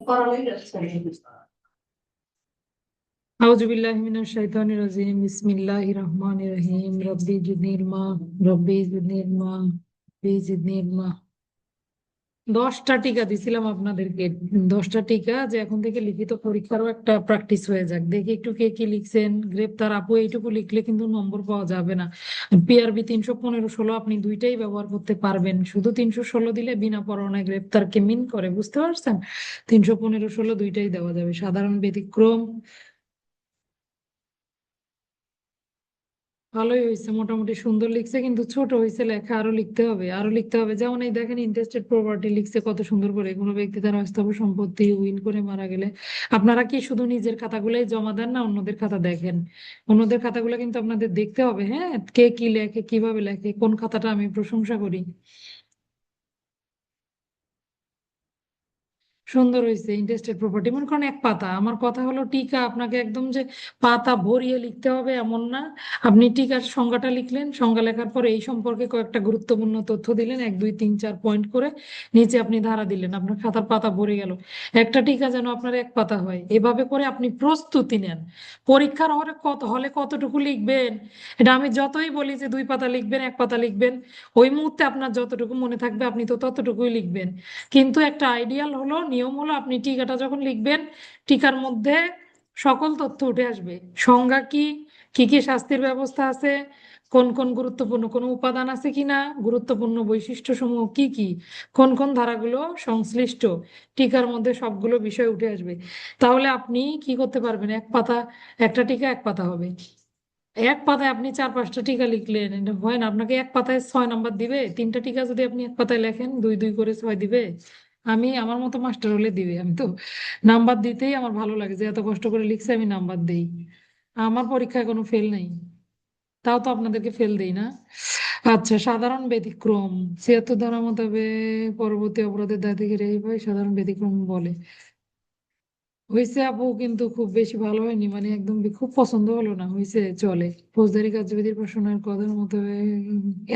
আউযুবিল্লাহি মিনাশ শাইতানির রাজিম বিসমিল্লাহির রহমানির রহিম রব্বি জিদনি ইলমা রব্বি জিদনি ইলমা রব্বি জিদনি ইলমা 10টা টিকা দিছিলাম আপনাদেরকে। 10টা টিকা যে এখন থেকে লিখিত পরীক্ষারও একটা প্র্যাকটিস হয়ে যাক। দেখি একটু কে কি লিখছেন। গ্রেপ্তার আপু এইটুকু লিখলে কিন্তু নম্বর পাওয়া যাবে না। পিআরবি 315-16 আপনি দুইটাই ব্যবহার করতে পারবেন। শুধু 316 দিলে বিনা পরোয়ানায় গ্রেপ্তারকে মিন করে, বুঝতে পারছেন? 315-16 দুইটাই দেওয়া যাবে। সাধারণ ব্যতিক্রম ভালোই হয়েছে, মোটামুটি সুন্দর লিখছে, কিন্তু ছোট হয়েছে লেখা। আরো লিখতে হবে, আরো লিখতে হবে। যেমন এই দেখেন, ইন্টারেস্টেড প্রপার্টি লিখছে কত সুন্দর করে। কোনো ব্যক্তি তার অস্থাবর সম্পত্তি উইল করে মারা গেলে আপনারা কি শুধু নিজের খাতাগুলোই জমা দেন না অন্যদের খাতা দেখেন? অন্যদের খাতাগুলো কিন্তু আপনাদের দেখতে হবে। হ্যাঁ, কে কি লেখে, কিভাবে লেখে, কোন খাতাটা আমি প্রশংসা করি। সুন্দর হয়েছে। ইন্টারেস্টেড প্রপার্টি মনে করেন এক পাতা। আমার কথা হলো টিকা আপনাকে একদম যে পাতা ভরিয়ে লিখতে হবে এমন না। আপনি টিকার সংজ্ঞাটা লিখলেন, সংজ্ঞা লেখার পরে এই সম্পর্কে কয়েকটা গুরুত্বপূর্ণ তথ্য দিলেন, 1 2 3 4 পয়েন্ট করে। নিচে আপনি ধারা দিলেন, আপনার খাতার পাতা ভরে গেল। একটা টিকা যেন আপনার এক পাতা হয়, এভাবে করে আপনি প্রস্তুতি নেন। পরীক্ষার হলে কতটুকু লিখবেন, এটা আমি যতই বলি যে 2 পাতা লিখবেন, 1 পাতা লিখবেন, ওই মুহূর্তে আপনার যতটুকু মনে থাকবে আপনি তো ততটুকুই লিখবেন। কিন্তু একটা আইডিয়াল হলো, নিয়ম হলো, আপনি টিকাটা যখন লিখবেন টিকার মধ্যে সকল তথ্য উঠে আসবে। সংজ্ঞা কি, কি কি শাস্তির ব্যবস্থা আছে, কোন কোন গুরুত্বপূর্ণ কোনো উপাদান আছে কিনা, গুরুত্বপূর্ণ বৈশিষ্ট্য সমূহ কি কি, কোন কোন ধারাগুলো সংশ্লিষ্ট, টিকার মধ্যে সবগুলো বিষয় উঠে আসবে। তাহলে আপনি কি করতে পারবেন? এক পাতা, একটা টিকা 1 পাতা হবে। 1 পাতায় আপনি 4 5টা টিকা লিখলেন, এটা হয় না। আপনাকে 1 পাতায় 6 নাম্বার দিবে? 3টা টিকা যদি আপনি 1 পাতায় লেখেন, 2 2 করে 6 দিবে? আমি আমার মতো মাস্টার হলে দিবে। আমি তো নাম্বার দিতেই আমার ভালো লাগে, যে এত কষ্ট করে লিখছে আমি নাম্বার দেই। আমার পরীক্ষায় কোনো ফেল নাই, তাও তো আপনাদেরকে ফেল দেই না। আচ্ছা, সাধারণ ব্যতিক্রম 76 ধারা মোতাবেক পরবর্তী অপরাধের দায় থেকে রেহাই পায় সাধারণ ব্যতিক্রম বলে। হয়েছে আপু, কিন্তু খুব বেশি ভালো হয়নি, মানে একদম খুব পছন্দ হলো না। হয়েছে, চলে। ফৌজদারি কার্যবিধির প্রশ্নের কথার মতো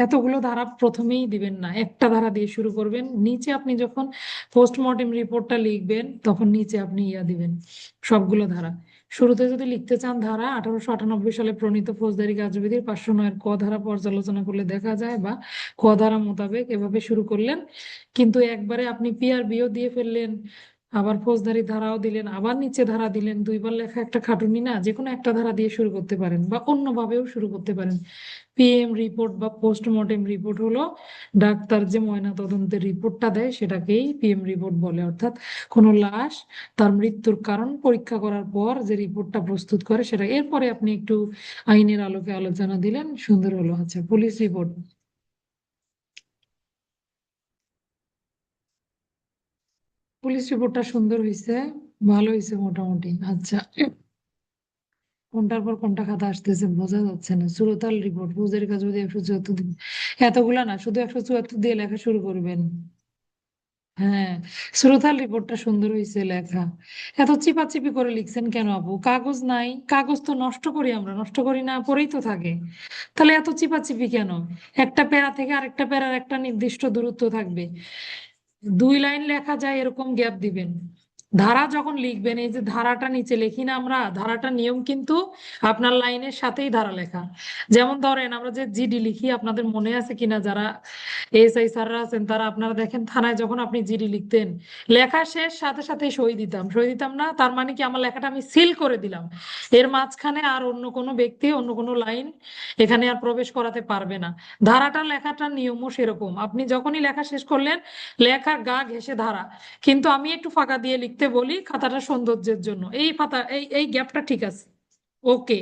এতগুলো ধারা প্রথমেই দিবেন না, একটা ধারা দিয়ে শুরু করবেন। নিচে আপনি যখন পোস্টমর্টেম রিপোর্টটা লিখবেন তখন নিচে আপনি দিবেন সবগুলো ধারা। শুরুতে যদি লিখতে চান ধারা, 1898 সালে প্রণীত ফৌজদারি কার্যবিধির 509-এর ক ধারা পর্যালোচনা করলে দেখা যায়, বা ক ধারা মোতাবেক এভাবে শুরু করলেন। কিন্তু একবারে আপনি পিআরবিও দিয়ে ফেললেন, আবার ফৌজদারি ধারাও দিলেন, আবার নিচে ধারা দিলেন, 2বার লেখা একটা খাটুনি না? যে কোনো একটা ধারা দিয়ে শুরু করতে পারেন, বা অন্যভাবেও শুরু করতে পারেন। পিএম রিপোর্ট বা পোস্টমর্টেম রিপোর্ট হলো ডাক্তার যে ময়না তদন্তের রিপোর্টটা দেয় সেটাকেই পিএম রিপোর্ট বলে। অর্থাৎ কোনো লাশ তার মৃত্যুর কারণ পরীক্ষা করার পর যে রিপোর্টটা প্রস্তুত করে সেটা। এরপরে আপনি একটু আইনের আলোকে আলোচনা দিলেন, সুন্দর হলো। আচ্ছা, পুলিশ রিপোর্ট। পুলিশ রিপোর্টটা সুন্দর হয়েছে, ভালো হয়েছে মোটামুটি। আচ্ছা, কোনটার পর কোনটা খাতা আসতেছে বোঝা যাচ্ছে না। সুরতাল রিপোর্ট, ফৌজদারি কাজ যদি 174 দিন, এতগুলা না, শুধু 174 দিয়ে লেখা শুরু করবেন। হ্যাঁ, সুরতাল রিপোর্টটা সুন্দর হয়েছে লেখা। এত চিপাচিপি করে লিখছেন কেন আপু? কাগজ নাই? কাগজ তো নষ্ট করি আমরা, নষ্ট করি না, পড়েই তো থাকে। তাহলে এত চিপাচিপি কেন? একটা প্যারা থেকে আরেকটা প্যারার একটা নির্দিষ্ট দূরত্ব থাকবে, 2 লাইন লেখা যায় এরকম গ্যাপ দিবেন। ধারা যখন লিখবেন, এই যে ধারাটা নিচে লিখি না আমরা, ধারাটা নিয়ম কিন্তু আপনার লাইনের সাথেই ধারা লেখা। যেমন ধরেন আমরা যে জিডি লিখি, আপনাদের মনে আছে কিনা, যারা এসআই স্যাররা আছেন তারা, আপনারা দেখেন থানায় যখন আপনি জিডি লিখতেন, লেখা শেষ সাথে সাথে সই দিতাম, সই দিতাম না? তার মানে কি, আমার লেখাটা আমি সিল করে দিলাম। এর মাঝখানে আর অন্য কোনো ব্যক্তি, অন্য কোনো লাইন এখানে আর প্রবেশ করাতে পারবে না। ধারাটা লেখাটার নিয়মও সেরকম। আপনি যখনই লেখা শেষ করলেন, লেখার গা ঘেঁষে ধারা। কিন্তু আমি একটু ফাঁকা দিয়ে লিখতে বলি খাতাটা সৌন্দর্যের জন্য। এই ফাতা, এই এই গ্যাপটা ঠিক আছে, ওকে,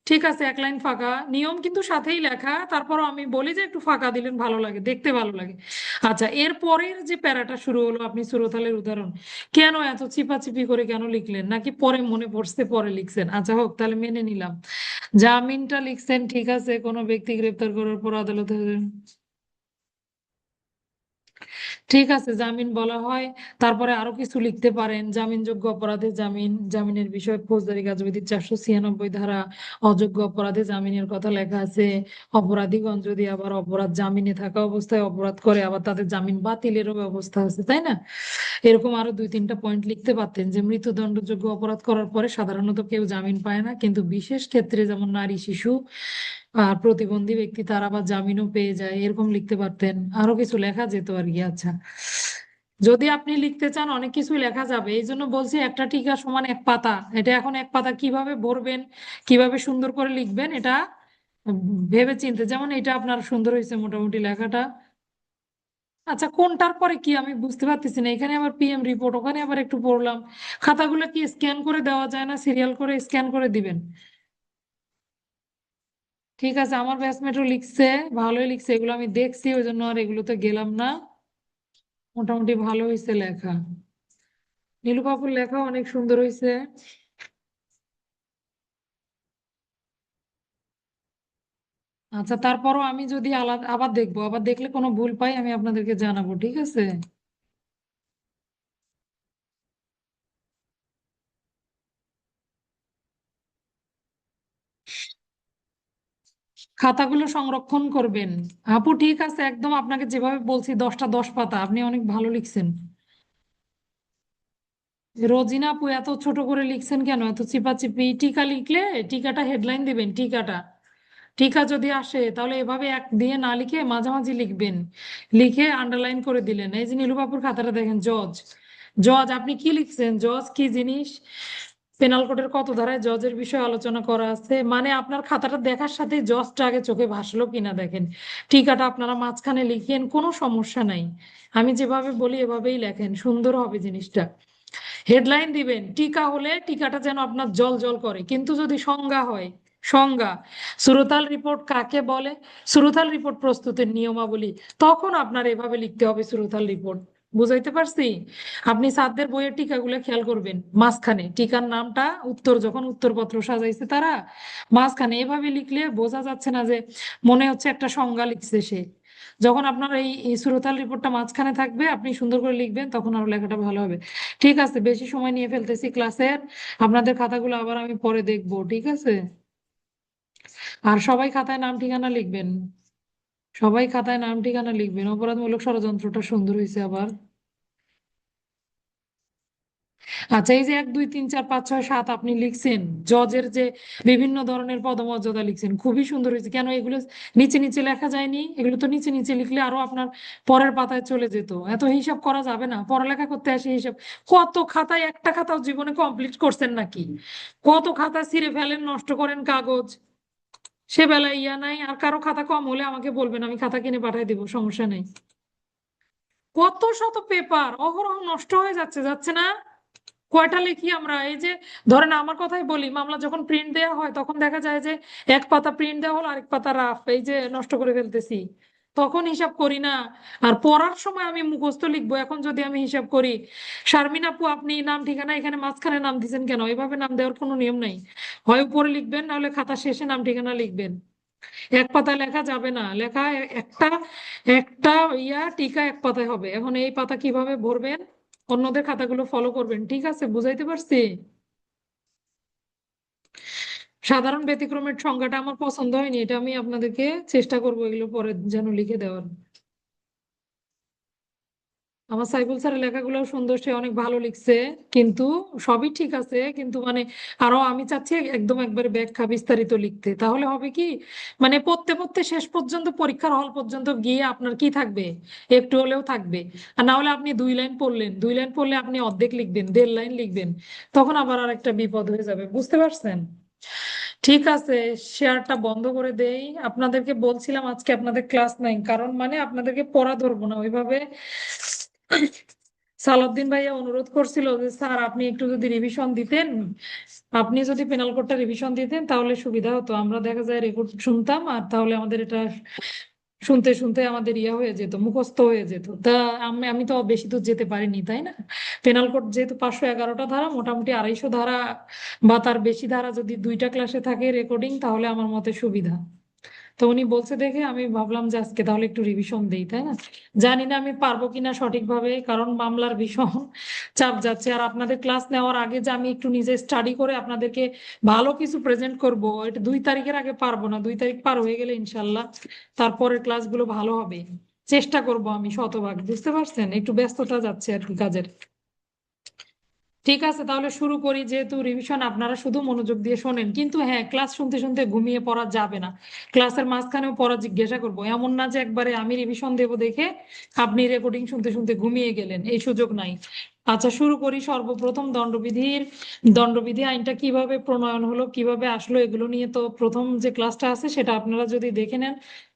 ঠিক আছে, 1 লাইন ফাঁকা, নিয়ম কিন্তু সাথেই লেখা, তারপরও আমি বলি যে একটু ফাঁকা দিলেন ভালো লাগে, দেখতে ভালো লাগে। আচ্ছা, এর পরের যে প্যারাটা শুরু হলো, আপনি সুরতালের উদাহরণ, কেন এত চিপাচিপি করে কেন লিখলেন? নাকি পরে মনে পড়ছে পরে লিখছেন? আচ্ছা হোক, তাহলে মেনে নিলাম। জামিনটা লিখছেন, ঠিক আছে। কোনো ব্যক্তি গ্রেপ্তার করার পর আদালতে ঠিক আছে, জামিন বলা হয়। তারপরে আরো কিছু লিখতে পারেন, জামিনযোগ্য অপরাধে জামিন, জামিনের বিষয়ে ফৌজদারি কার্যবিধির 496 ধারা, অযোগ্য অপরাধে জামিনের কথা লেখা আছে। অপরাধীগণ যদি আবার অপরাধ জামিনে থাকা অবস্থায় অপরাধ করে, আবার তাদের জামিন বাতিলেরও ব্যবস্থা আছে, তাই না? এরকম আরো দুই তিনটা পয়েন্ট লিখতে পারতেন, যে মৃত্যুদণ্ডযোগ্য অপরাধ করার পরে সাধারণত কেউ জামিন পায় না, কিন্তু বিশেষ ক্ষেত্রে যেমন নারী, শিশু আর প্রতিবন্ধী ব্যক্তি তারা আবার জামিনও পেয়ে যায়, এরকম লিখতে পারতেন। আরো কিছু লেখা যেত আর কি। আচ্ছা, যদি আপনি লিখতে চান অনেক কিছুই লেখা যাবে, এই জন্য বলছি একটা টিকা সমান এক পাতা। এটা এখন এক পাতা কিভাবে ভরবেন, কিভাবে সুন্দর করে লিখবেন, এটা উম, ভেবে চিন্তে। যেমন এটা আপনার সুন্দর হয়েছে মোটামুটি লেখাটা। আচ্ছা, কোনটার পরে কি আমি বুঝতে পারতেছি না। এখানে আবার পিএম রিপোর্ট, ওখানে আবার একটু পড়লাম। খাতাগুলো কি স্ক্যান করে দেওয়া যায় না, সিরিয়াল করে স্ক্যান করে দিবেন? ঠিক আছে, আমার ব্যাচমেটও লিখছে, ভালোই লিখছে, এগুলো আমি দেখছি, ওই জন্য আর এগুলোতে গেলাম না। মোটামুটি ভালো হয়েছে লেখা। নীলু বাবুর লেখা অনেক সুন্দর হয়েছে। আচ্ছা, তারপরও আমি যদি আলাদা আবার দেখবো, আবার দেখলে কোনো ভুল পাই আমি আপনাদেরকে জানাবো, ঠিক আছে? খাতাগুলো সংরক্ষণ করবেন। আপু ঠিক আছে, একদম আপনাকে যেভাবে বলছি 10টা 10 পাতা, আপনি অনেক ভালো লিখছেন। রোজিনা আপু এত ছোট করে লিখছেন কেন, এত চিপাচিপি? টিকা লিখলে টিকাটা হেডলাইন দিবেন, টিকাটা। টিকা যদি আসে তাহলে এভাবে এক দিয়ে না লিখে মাঝামাঝি লিখবেন, লিখে আন্ডারলাইন করে দিলেন। এই যে নীলুবাবুর খাতাটা দেখেন, জজ। জজ আপনি কি লিখছেন, জজ কি জিনিস? পেনাল কোডের কত ধারায় জজের বিষয়ে আলোচনা করা আছে, মানে আপনার খাতাটা দেখার সাথে জজটা আগে চোখে ভাসলো কিনা দেখেন। টিকাটা আপনারা মাঝখানে লিখেন, কোনো সমস্যা নাই। আমি যেভাবে বলি এভাবেই লেখেন, সুন্দর হবে জিনিসটা। হেডলাইন দিবেন, টিকা হলে টিকাটা যেন আপনার জল জল করে। কিন্তু যদি সংজ্ঞা হয়, সংজ্ঞা, সুরতাল রিপোর্ট কাকে বলে, সুরতাল রিপোর্ট প্রস্তুতের নিয়মাবলী, তখন আপনার এভাবে লিখতে হবে সুরতাল রিপোর্ট। বুঝাইতে পারছি? আপনি স্যারদের বইয়ের টিকাগুলো খেয়াল করবেন, মাঝখানে টিকার নামটা, উত্তর যখন উত্তরপত্র সাজাইছে তারা, মাঝখানে এভাবে লিখলে বোঝা যাচ্ছে না যে মনে হচ্ছে একটা সংজ্ঞা লিখছে সে। যখন আপনার এই সুরতাল রিপোর্টটা মাঝখানে থাকবে, আপনি সুন্দর করে লিখবেন, তখন আরো লেখাটা ভালো হবে। ঠিক আছে, বেশি সময় নিয়ে ফেলতেছি ক্লাসের। আপনাদের খাতাগুলো আবার আমি পরে দেখবো, ঠিক আছে? আর সবাই খাতায় নাম ঠিকানা লিখবেন। সবাই খাতায় নাম ঠিকানা লিখবেন। অপরাধমূলক ষড়যন্ত্রটা সুন্দর হয়েছে আবার। আচ্ছা, এই যে 1 2 3 4 5 6 7 আপনি লিখছেন, জজের যে বিভিন্ন ধরনের পদমর্যাদা লিখছেন, খুবই সুন্দর হয়েছে। কেন এগুলো নিচে নিচে লেখা যায়নি? এগুলো তো নিচে নিচে লিখলে আরো আপনার পরের পাতায় চলে যেত। এত হিসাব করা যাবে না, পড়ালেখা করতে আসে হিসাব। কত খাতায়, একটা খাতাও জীবনে কমপ্লিট করছেন নাকি? কত খাতা ছিঁড়ে ফেলেন, নষ্ট করেন কাগজ। সে বেলায় ইয়া নাই। আর কারো খাতা কম হলে আমাকে বলবেন, আমি খাতা কিনে পাঠিয়ে দিব, সমস্যা নেই। কত শত পেপার অহরহ নষ্ট হয়ে যাচ্ছে, যাচ্ছে না? কয়টা লিখি আমরা, এই যে ধরেন আমার কথাই বলি, মামলা যখন প্রিন্ট দেওয়া হয় তখন দেখা যায় যে এক পাতা প্রিন্ট দেওয়া হলো, আরেক পাতা রাফ, এই যে নষ্ট করে ফেলতেছি। তখন হিসাব করি না। আর পড়ার সময় আমি মুখস্থ লিখবো, এখন যদি আমি হিসাব করি। শারমিন আপু, আপনি নাম ঠিকানা এখানে মাঝখানে নাম দিচ্ছেন কেন? এইভাবে নাম দেওয়ার কোনো নিয়ম নাই। হয় উপরে লিখবেন, নাহলে খাতা শেষে নাম ঠিকানা লিখবেন। এক পাতায় লেখা যাবে না, লেখা একটা, একটা টিকা এক পাতায় হবে। এখন এই পাতা কিভাবে ভরবেন, অন্যদের খাতাগুলো ফলো করবেন, ঠিক আছে? বুঝাইতে পারছি? সাধারণ ব্যতিক্রমের সংজ্ঞাটা আমার পছন্দ হয়নি, এটা আমি আপনাদেরকে চেষ্টা করবো এগুলো পরে যেন লিখে দেওয়ার। আমার সাইফুল স্যারের লেখাগুলো সুন্দর, সে অনেক ভালো লিখছে। কিন্তু সবই ঠিক আছে, কিন্তু মানে আরো আমি চাচ্ছি একদম একবারে ব্যাখ্যা বিস্তারিত লিখতে। তাহলে হবে কি, মানে পড়তে পড়তে শেষ পর্যন্ত পরীক্ষার হল পর্যন্ত গিয়ে আপনার কি থাকবে, একটু হলেও থাকবে। আর না হলে আপনি 2 লাইন পড়লেন, 2 লাইন পড়লে আপনি অর্ধেক লিখবেন, 1.5 লাইন লিখবেন, তখন আবার আর একটা বিপদ হয়ে যাবে। বুঝতে পারছেন? ঠিক আছে, শেয়ারটা বন্ধ করে দেই। আপনাদেরকে বলছিলাম আজকে আপনাদের ক্লাস নাই, কারণ মানে আপনাদেরকে পড়া ধরবো না ওইভাবে। সালাউদ্দিন ভাইয়া অনুরোধ করছিল যে স্যার আপনি একটু যদি রিভিশন দিতেন, আপনি যদি পেনাল কোডটা রিভিশন দিতেন তাহলে সুবিধা হতো। আমরা দেখা যায় রেকর্ড শুনতাম, আর তাহলে আমাদের এটা শুনতে শুনতে আমাদের ইয়া হয়ে যেত, মুখস্থ হয়ে যেত। তা আমি আমি তো বেশি দূর যেতে পারিনি, তাই না? পেনাল কোড যেহেতু 511টা ধারা, মোটামুটি 250 ধারা বা তার বেশি ধারা যদি 2টা ক্লাসে থাকে রেকর্ডিং, তাহলে আমার মতে সুবিধা। তো উনি বলছে দেখে আমি ভাবলাম যে আজকে তাহলে একটু রিভিশন দেই, তাই না? জানি না আমি পারবো কিনা সঠিকভাবে, কারণ মামলার ভীষণ চাপ যাচ্ছে। আর আপনাদের ক্লাস নেওয়ার আগে যে আমি একটু নিজে স্টাডি করে আপনাদেরকে ভালো কিছু প্রেজেন্ট করব, এটা 2 তারিখের আগে পারবো না। 2 তারিখ পার হয়ে গেলে ইনশাল্লাহ তারপরের ক্লাসগুলো ভালো হবে। চেষ্টা করব আমি শতভাগ, বুঝতে পারছেন? একটু ব্যস্ততা যাচ্ছে আর কি কাজের। ঠিক আছে, তাহলে শুরু করি। যেহেতু রিভিশন, আপনারা শুধু মনোযোগ দিয়ে শোনেন, কিন্তু হ্যাঁ, ক্লাস শুনতে শুনতে ঘুমিয়ে পড়া যাবে না। ক্লাসের মাঝখানেও পড়া জিজ্ঞাসা করবো, এমন না যে একবারে আমি রিভিশন দেবো দেখে আপনি রেকর্ডিং শুনতে শুনতে ঘুমিয়ে গেলেন, এই সুযোগ নাই। আচ্ছা, শুরু করি। সর্বপ্রথম দণ্ডবিধি আইনটা কিভাবে প্রণয়ন হলো, কিভাবে আসলো, এগুলো নিয়ে তো প্রথম যে ক্লাসটা আছে সেটা আপনারা যদি দেখে নেন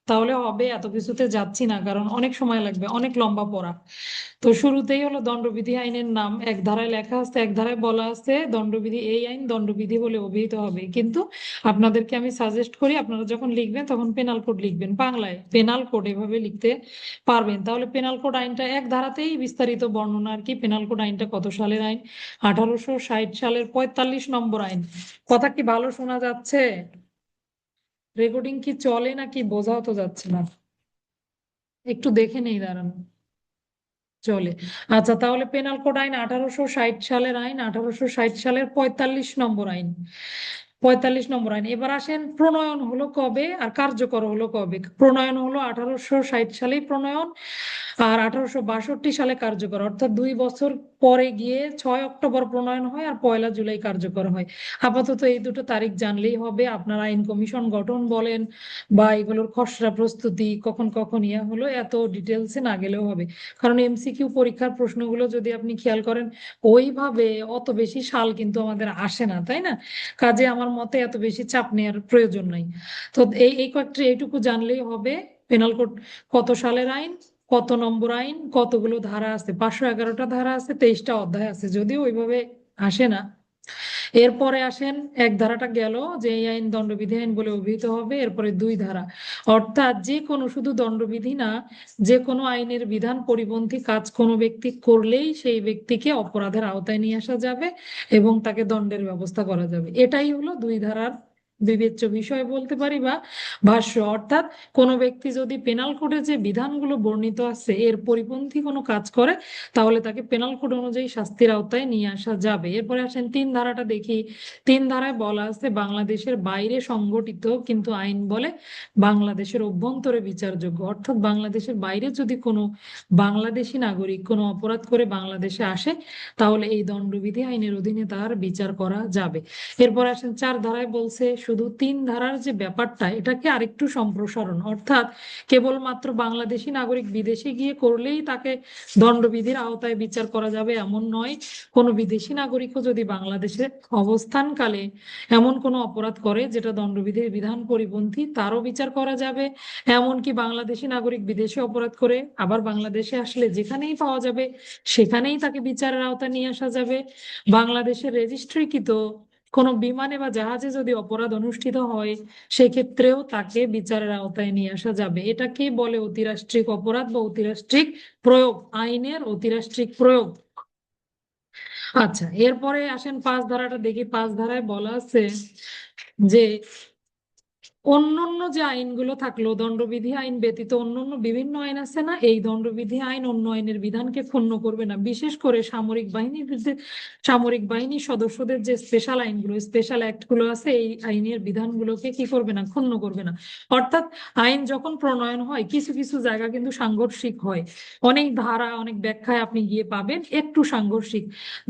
তাহলে হবে। এত কিছুতে যাচ্ছি না, কারণ অনেক সময় লাগবে, অনেক লম্বা পড়া। তো শুরুতেই হলো দণ্ডবিধি আইনের নাম। এক ধারায় লেখা আছে, এক ধারায় বলা আছে দণ্ডবিধি, এই আইন দণ্ডবিধি বলে অভিহিত হবে। কিন্তু আপনাদেরকে আমি সাজেস্ট করি, আপনারা যখন লিখবেন তখন পেনাল কোড লিখবেন, বাংলায় পেনাল কোড এভাবে লিখতে পারবেন। তাহলে পেনাল কোড আইনটা এক ধারাতেই বিস্তারিত বর্ণনা আর কি। পেনাল কোড আইনটা কত সালের আইন? 1860 সালের 45 নম্বর আইন। কথা কি ভালো শোনা যাচ্ছে? রেকর্ডিং কি চলে নাকি বোঝাও তো যাচ্ছে না? একটু দেখে নেই, দাঁড়ান। চলে। আচ্ছা, তাহলে পেনাল কোড আইন 1860 সালের আইন, 1860 সালের 45 নম্বর আইন। 45 নম্বর আইন। এবার আসেন, প্রণয়ন হলো কবে আর কার্যকর হলো কবে? প্রণয়ন হলো 1860 সালেই প্রণয়ন, আর 1862 সালে কার্যকর, অর্থাৎ 2 বছর পরে গিয়ে 6 অক্টোবর প্রণয়ন হয় আর 1 জুলাই কার্যকর হয়। আপাতত এই দুটো তারিখ জানলেই হবে। আপনার আইন কমিশন গঠন বলেন বা এগুলোর খসড়া প্রস্তুতি কখন কখন ইয়া হলো, এত ডিটেলসে না গেলেও হবে। কারণ এমসিকিউ পরীক্ষার প্রশ্নগুলো যদি আপনি খেয়াল করেন, ওইভাবে অত বেশি সাল কিন্তু আমাদের আসে না, তাই না? কাজে আমার মতে এত বেশি চাপ নেওয়ার প্রয়োজন নাই। তো এই এই কয়েকটা এইটুকু জানলেই হবে। পেনাল কোড কত সালের আইন, কত নম্বর আইন, কতগুলো ধারা আছে? 511টা ধারা আছে, 23টা অধ্যায় আছে, যদিও ওইভাবে আসে না। এরপরে আসেন, এক ধারাটা গেল যে এই আইন দণ্ডবিধি আইন বলে অভিহিত হবে। এরপরে 2 ধারা, অর্থাৎ যে কোনো, শুধু দণ্ডবিধি না, যে কোনো আইনের বিধান পরিপন্থী কাজ কোনো ব্যক্তি করলেই সেই ব্যক্তিকে অপরাধের আওতায় নিয়ে আসা যাবে এবং তাকে দণ্ডের ব্যবস্থা করা যাবে। এটাই হলো 2 ধারার বিবেচ্য বিষয় বলতে পারি, বা ভাষ্য। অর্থাৎ কোনো ব্যক্তি যদি পেনাল কোডে যে বিধানগুলো বর্ণিত আছে এর পরিপন্থী কোনো কাজ করে, তাহলে তাকে পেনাল কোড অনুযায়ী শাস্তির আওতায় নিয়ে আসা যাবে। এরপরে আসেন 3 ধারাটা দেখি। 3 ধারায় বলা আছে বাংলাদেশের বাইরে সংগঠিত কিন্তু আইন বলে বাংলাদেশের অভ্যন্তরে বিচারযোগ্য। অর্থাৎ বাংলাদেশের বাইরে যদি কোনো বাংলাদেশি নাগরিক কোনো অপরাধ করে বাংলাদেশে আসে, তাহলে এই দণ্ডবিধি আইনের অধীনে তার বিচার করা যাবে। এরপর আসেন 4 ধারায় বলছে শুধু 3 ধারার যে ব্যাপারটা, এটাকে আরেকটু সম্প্রসারণ। অর্থাৎ কেবলমাত্র বাংলাদেশি নাগরিক বিদেশে গিয়ে করলেই তাকে দণ্ডবিধির আওতায় বিচার করা যাবে এমন নয়। কোনো বিদেশি নাগরিকও যদি বাংলাদেশে অবস্থানকালে এমন কোনো অপরাধ করে যেটা দণ্ডবিধির বিধান পরিপন্থী, তারও বিচার করা যাবে। এমনকি বাংলাদেশি নাগরিক বিদেশে অপরাধ করে আবার বাংলাদেশে আসলে যেখানেই পাওয়া যাবে সেখানেই তাকে বিচারের আওতায় নিয়ে আসা যাবে। বাংলাদেশের রেজিস্ট্রিকৃত কোনো বিমানে বা জাহাজে যদি অপরাধ অনুষ্ঠিত হয়, সেক্ষেত্রেও তাকে বিচারের আওতায় নিয়ে আসা যাবে। এটাকে বলে অতিরাষ্ট্রিক অপরাধ বা অতিরাষ্ট্রিক প্রয়োগ, আইনের অতিরাষ্ট্রিক প্রয়োগ। আচ্ছা, এরপরে আসেন 5 ধারাটা দেখি। 5 ধারায় বলা আছে যে অন্যান্য যে আইনগুলো থাকলো, দণ্ডবিধি আইন ব্যতীত অন্যান্য বিভিন্ন আইন আছে না, এই দণ্ডবিধি আইন অন্য আইনের বিধানকে ক্ষুণ্ণ করবে না। বিশেষ করে সামরিক বাহিনীর সদস্যদের যে স্পেশাল আইনগুলো, স্পেশাল অ্যাক্ট গুলো আছে, এই আইনের বিধানগুলোকে কি করবে না, ক্ষুণ্ণ করবে না। অর্থাৎ আইন যখন প্রণয়ন হয় কিছু কিছু জায়গা কিন্তু সাংঘর্ষিক হয়। অনেক ধারা, অনেক ব্যাখ্যায় আপনি গিয়ে পাবেন একটু সাংঘর্ষিক।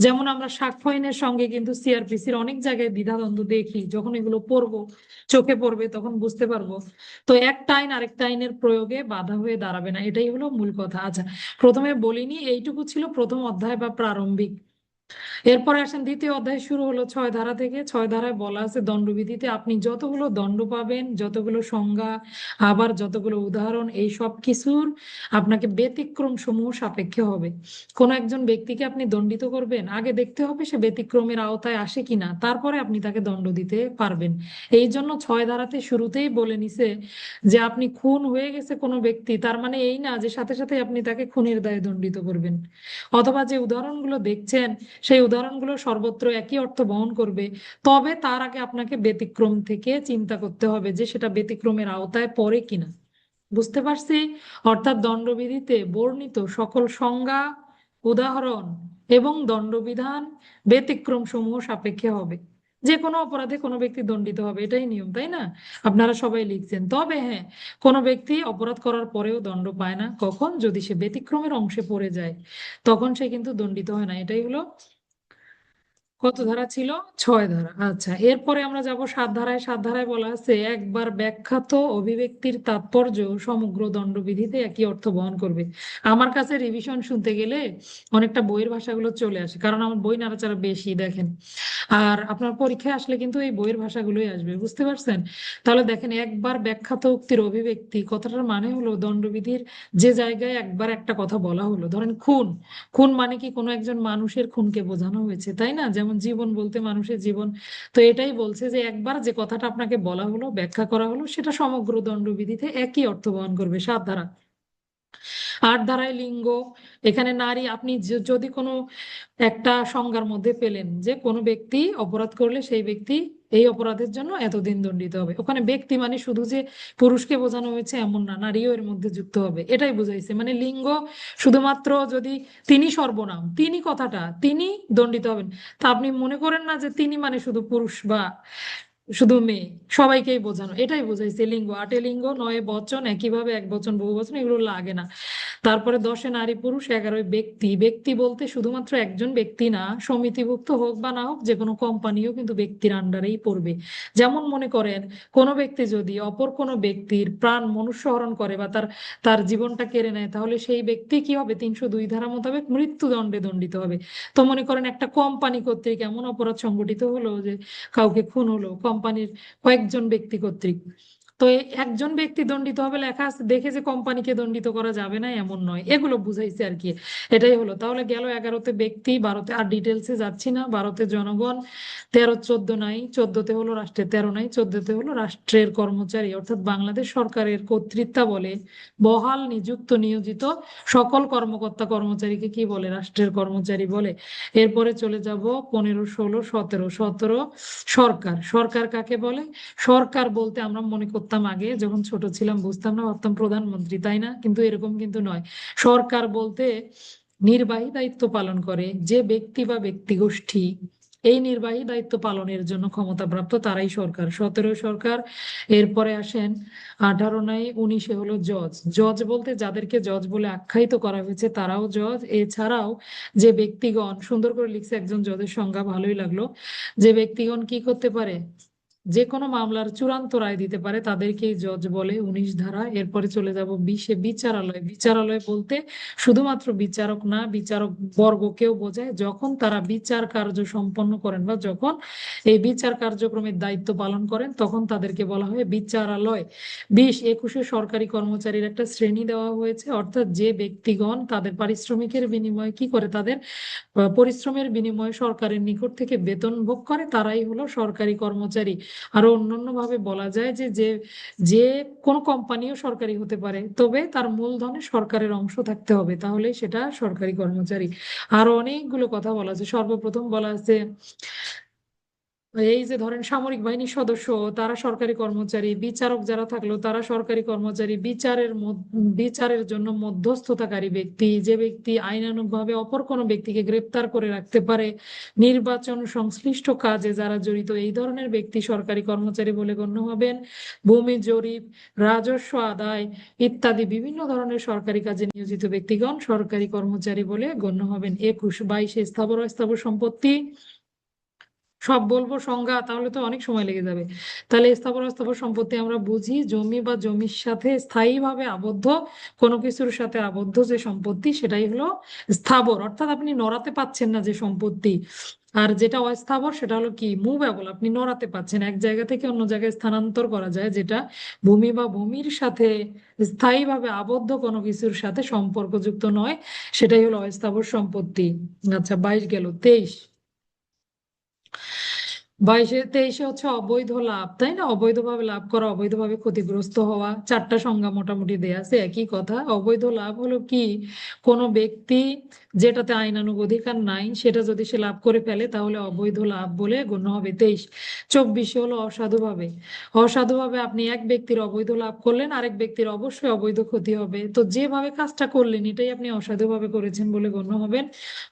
যেমন আমরা সাক্ষ্য আইনের সঙ্গে কিন্তু সিআরপিসির অনেক জায়গায় দ্বিধাদ্বন্দ্ব দেখি। যখন এগুলো পড়বো, চোখে পড়বে, তখন বুঝতে পারবো। তো একটা আইন আরেকটা আইনের প্রয়োগে বাধা হয়ে দাঁড়াবে না, এটাই হলো মূল কথা। আচ্ছা, প্রথমে বলিনি, এইটুকু ছিল প্রথম অধ্যায় বা প্রারম্ভিক। এরপরে আসেন দ্বিতীয় অধ্যায়, শুরু হলো 6 ধারা থেকে। 6 ধারায় বলা আছে দণ্ডবিধিতে আপনি যতগুলো দণ্ড পাবেন, যতগুলো সংজ্ঞা, আবার যতগুলো উদাহরণ, এই সব কিছুর আপনাকে ব্যতিক্রম সমূহ সাপেক্ষে হবে। কোনো একজন ব্যক্তিকে আপনি দণ্ডিত করবেন, আগে দেখতে হবে সে ব্যতিক্রমের আওতায় আসে কিনা, তারপরে আপনি তাকে দণ্ড দিতে পারবেন। এই জন্য 6 ধারাতে শুরুতেই বলে নিছে যে আপনি খুন হয়ে গেছে কোনো ব্যক্তি, তার মানে এই না যে সাথে সাথে আপনি তাকে খুনের দায়ে দণ্ডিত করবেন। অথবা যে উদাহরণগুলো দেখছেন সেই উদাহরণগুলো সর্বত্র একই অর্থ বহন করবে, তবে তার আগে আপনাকে ব্যতিক্রম থেকে চিন্তা করতে হবে যে সেটা ব্যতিক্রমের আওতায় পড়ে কিনা। বুঝতে পারছি? অর্থাৎ দণ্ডবিধিতে বর্ণিত সকল সংজ্ঞা, উদাহরণ এবং দণ্ডবিধান ব্যতিক্রম সমূহ সাপেক্ষে হবে। যে কোনো অপরাধে কোনো ব্যক্তি দণ্ডিত হবে, এটাই নিয়ম, তাই না? আপনারা সবাই লিখছেন। তবে হ্যাঁ, কোনো ব্যক্তি অপরাধ করার পরেও দণ্ড পায় না, কখন? যদি সে ব্যতিক্রমের অংশে পড়ে যায়, তখন সে কিন্তু দণ্ডিত হয় না। এটাই হলো, কত ধারা ছিল? 6 ধারা। আচ্ছা, এরপরে আমরা যাব 7 ধারায়। 7 ধারায় বলা আছে, একবার ব্যাখ্যাত অভিব্যক্তির তাৎপর্য সমগ্র দণ্ডবিধিতে একই অর্থ বহন করবে। আমার কাছে রিভিশন শুনতে গেলে অনেকটা বইয়ের ভাষাগুলো চলে আসে, কারণ আমার বই নাড়াচাড়া বেশি, দেখেন। আর আপনার পরীক্ষায় আসলে কিন্তু এই বইয়ের ভাষাগুলোই আসবে, বুঝতে পারছেন? তাহলে দেখেন, একবার ব্যাখ্যাত উক্তির অভিব্যক্তি কথাটার মানে হলো দণ্ডবিধির যে জায়গায় একবার একটা কথা বলা হলো, ধরেন খুন। খুন মানে কি কোনো একজন মানুষের খুনকে বোঝানো হয়েছে, তাই না? যেমন জীবন বলতে মানুষের জীবন। তো এটাই বলছে যে একবার যে কথাটা আপনাকে বলা হলো, ব্যাখ্যা করা হলো, সেটা সমগ্র দণ্ডবিধিতে একই অর্থ বহন করবে। 7 ধারা। 8 ধারায় লিঙ্গ। এখানে নারী, আপনি যদি কোনো একটা সংজ্ঞার মধ্যে পেলেন যে কোনো ব্যক্তি অপরাধ করলে সেই ব্যক্তি এই অপরাধের জন্য এতদিন দণ্ডিত হবে, ওখানে ব্যক্তি মানে শুধু যে পুরুষকে বোঝানো হয়েছে এমন না, নারীও এর মধ্যে যুক্ত হবে, এটাই বুঝাইছে। মানে লিঙ্গ শুধুমাত্র যদি তিনি সর্বনাম, তিনি কথাটা, তিনি দণ্ডিত হবেন। তা আপনি মনে করেন না যে তিনি মানে শুধু পুরুষ বা শুধু মেয়ে, সবাইকেই বোঝানো, এটাই বুঝাইছে লিঙ্গ। 8-এ লিঙ্গ, 9-এ বচন, একইভাবে এক বচন বহু বচন এগুলো লাগে না। তারপরে 10-এ নারী পুরুষ, 11-এ ব্যক্তি। ব্যক্তি বলতে শুধুমাত্র একজন ব্যক্তি না, সমিতিভুক্ত হোক বা না হোক, যে কোনো কোম্পানিও কিন্তু ব্যক্তির আন্ডারেই পড়বে। যেমন মনে করেন, কোনো ব্যক্তি যদি অপর কোনো ব্যক্তির প্রাণ মনুষ্যহরণ করে বা তার তার জীবনটা কেড়ে নেয়, তাহলে সেই ব্যক্তি কি হবে? 302 ধারা মোতাবেক মৃত্যুদণ্ডে দণ্ডিত হবে। তো মনে করেন একটা কোম্পানি কর্তৃক এমন অপরাধ সংগঠিত হলো যে কাউকে খুন হলো, কোম্পানির কয়েকজন ব্যক্তি কর্তৃক। তো এই একজন ব্যক্তি দণ্ডিত হবে লেখা আছে দেখে যে কোম্পানিকে দণ্ডিত করা যাবে না এমন নয়, এগুলো বুঝাইছে আর কি। এটাই হলো। তাহলে গেল 11-তে ব্যক্তি, 12-তে আর ডিটেলসে যাচ্ছি না, 12-তে জনগণ, 13, 14 নাই, 14-তে হলো রাষ্ট্রের, 13 নাই, 14-তে হলো রাষ্ট্রের কর্মচারী, অর্থাৎ বাংলাদেশ সরকারের কর্তৃত্বাবলে বহাল নিযুক্ত নিয়োজিত সকল কর্মকর্তা কর্মচারীকে কি বলে? রাষ্ট্রের কর্মচারী বলে। এরপরে চলে যাব 15, 16, 17। 17 সরকার। সরকার কাকে বলে? সরকার বলতে আমরা মনে করতাম আগে যখন ছোট ছিলাম, বুঝতাম না, ভাবতাম প্রধানমন্ত্রী, তাই না? কিন্তু এরকম কিন্তু নয়। সরকার বলতে নির্বাহী দায়িত্ব পালন করে যে ব্যক্তি বা ব্যক্তিগোষ্ঠী এই নির্বাহী দায়িত্ব পালনের জন্য ক্ষমতাপ্রাপ্ত, তারাই সরকার। 17 সরকার। এরপরে আসেন 18 নাই, 19-এ হলো জজ। জজ বলতে যাদেরকে জজ বলে আখ্যায়িত করা হয়েছে তারাও জজ। এছাড়াও যে ব্যক্তিগণ, সুন্দর করে লিখছে একজন জজের সংজ্ঞা, ভালোই লাগলো, যে ব্যক্তিগণ কি করতে পারে? যে কোনো মামলার চূড়ান্ত রায় দিতে পারে, তাদেরকেই জজ বলে। 19 ধারা। এরপরে চলে যাব 20-এ বিচারালয়। বিচারালয় বলতে শুধুমাত্র বিচারক না, বিচারক বর্গকেও বোঝায়, যখন তারা বিচার কার্য সম্পন্ন করেন বা যখন এই বিচার কার্যক্রমের দায়িত্ব পালন করেন, তখন তাদেরকে বলা হয় বিচারালয়। 20, 21-এ সরকারি কর্মচারীর একটা শ্রেণী দেওয়া হয়েছে, অর্থাৎ যে ব্যক্তিগণ তাদের পারিশ্রমিকের বিনিময়ে কি করে? তাদের পরিশ্রমের বিনিময়ে সরকারের নিকট থেকে বেতন ভোগ করে, তারাই হলো সরকারি কর্মচারী। আরো অন্যান্য ভাবে বলা যায় যে যে যে কোনো কোম্পানিও সরকারি হতে পারে, তবে তার মূলধনে সরকারের অংশ থাকতে হবে, তাহলে সেটা সরকারি কর্মচারী। আরো অনেকগুলো কথা বলা আছে। সর্বপ্রথম বলা আছে, এই যে ধরেন সামরিক বাহিনীর সদস্য, তারা সরকারি কর্মচারী। বিচারক যারা থাকলো তারা সরকারি কর্মচারী। বিচারের জন্য মধ্যস্থতাকারী ব্যক্তি, যে ব্যক্তি আইনানুগভাবে অপর কোনো ব্যক্তিকে গ্রেপ্তার করে রাখতে পারে। নির্বাচন সংশ্লিষ্ট কাজে যারা জড়িত, এই ধরনের ব্যক্তি সরকারি কর্মচারী বলে গণ্য হবেন। ভূমি জরিপ, রাজস্ব আদায় ইত্যাদি বিভিন্ন ধরনের সরকারি কাজে নিয়োজিত ব্যক্তিগণ সরকারি কর্মচারী বলে গণ্য হবেন। 21, 22-এ স্থাবর অস্থাবর সম্পত্তি। সব বলবো সংজ্ঞা, তাহলে তো অনেক সময় লেগে যাবে। তাহলে স্থাবর অস্থাবর সম্পত্তি আমরা বুঝি জমি বা জমির সাথে স্থায়ীভাবে আবদ্ধ, কোনো কিছুর সাথে আবদ্ধ যে সম্পত্তি, সেটাই হলো স্থাবর, অর্থাৎ আপনি নড়াতে পাচ্ছেন না যে সম্পত্তি। আর যেটা অস্থাবর সেটা হলো কি? মুভেবল, আপনি নড়াতে পাচ্ছেন, এক জায়গা থেকে অন্য জায়গায় স্থানান্তর করা যায়, যেটা ভূমি বা ভূমির সাথে স্থায়ীভাবে আবদ্ধ কোনো কিছুর সাথে সম্পর্কযুক্ত নয়, সেটাই হলো অস্থাবর সম্পত্তি। আচ্ছা, 22 গেল। 23, বাইশে তেইশে হচ্ছে অবৈধ লাভ, তাই না? অবৈধভাবে লাভ করা, অবৈধভাবে ক্ষতিগ্রস্ত হওয়া, চারটা সংজ্ঞা মোটামুটি দেয়া আছে, একই কথা। অবৈধ লাভ হলো কি, কোনো ব্যক্তি যেটাতে আইনানুগ অধিকার নাই সেটা যদি সে লাভ করে ফেলে তাহলে অবৈধ লাভ বলে গণ্য হবে। তেইশ চব্বিশে হলো অসাধুভাবে। অসাধুভাবে আপনি এক ব্যক্তির অবৈধ লাভ করলেন, আরেক ব্যক্তির অবশ্যই অবৈধ ক্ষতি হবে, তো যেভাবে কাজটা করলেন এটাই আপনি অসাধুভাবে করেছেন বলে গণ্য হবেন।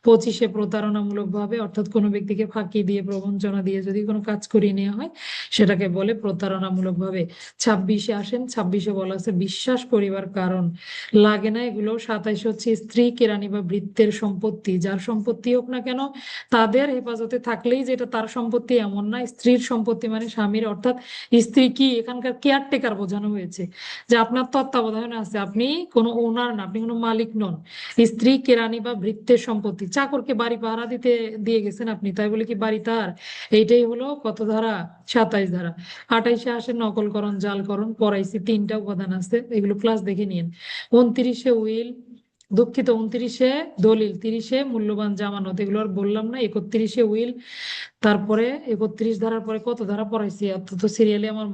পঁচিশে প্রতারণামূলক ভাবে, অর্থাৎ কোনো ব্যক্তিকে ফাঁকি দিয়ে প্রবঞ্চনা দিয়ে যদি কোনো কাজ করিয়ে নেওয়া হয় সেটাকে বলে প্রতারণামূলক ভাবে। ছাব্বিশে আসেন, ছাব্বিশে বলা আছে বিশ্বাস করিবার কারণ লাগে না এগুলো। সাতাইশে হচ্ছে স্ত্রী, কেরানি বা ভৃত্যের সম্পত্তি, যার সম্পত্তি হোক না কেন তাদের হেফাজতে থাকলেই যেটা তার সম্পত্তি এমন না। স্ত্রীর সম্পত্তি মানে স্বামীর, অর্থাৎ স্ত্রী কি এখানকার কেয়ারটেকার বোঝানো হয়েছে, যে আপনার তত্ত্বাবধানে আছে, আপনি কোনো ওনার না, আপনি কোনো মালিক নন। স্ত্রী, কেরানি বা ভৃত্যের সম্পত্তি, চাকরকে বাড়ি পাহারা দিতে দিয়ে গেছেন আপনি, তাই বলে কি বাড়ি তার? এইটাই হলো কত ধারা? 27 ধারা। 28-এ আসে নকলকরণ, জালকরণ, পড়াইছি, তিনটা উপাদান আছে, এগুলো ক্লাস দেখে নিন। 29-এ উইল, দুঃখিত 29-এ দলিল, 30-এ মূল্যবান জামানত, এগুলো আর বললাম না। 31-এ উইল, তারপরে 31 ধারার পরে কত ধারা পড়াইছি অত তো সিরিয়ালি আমার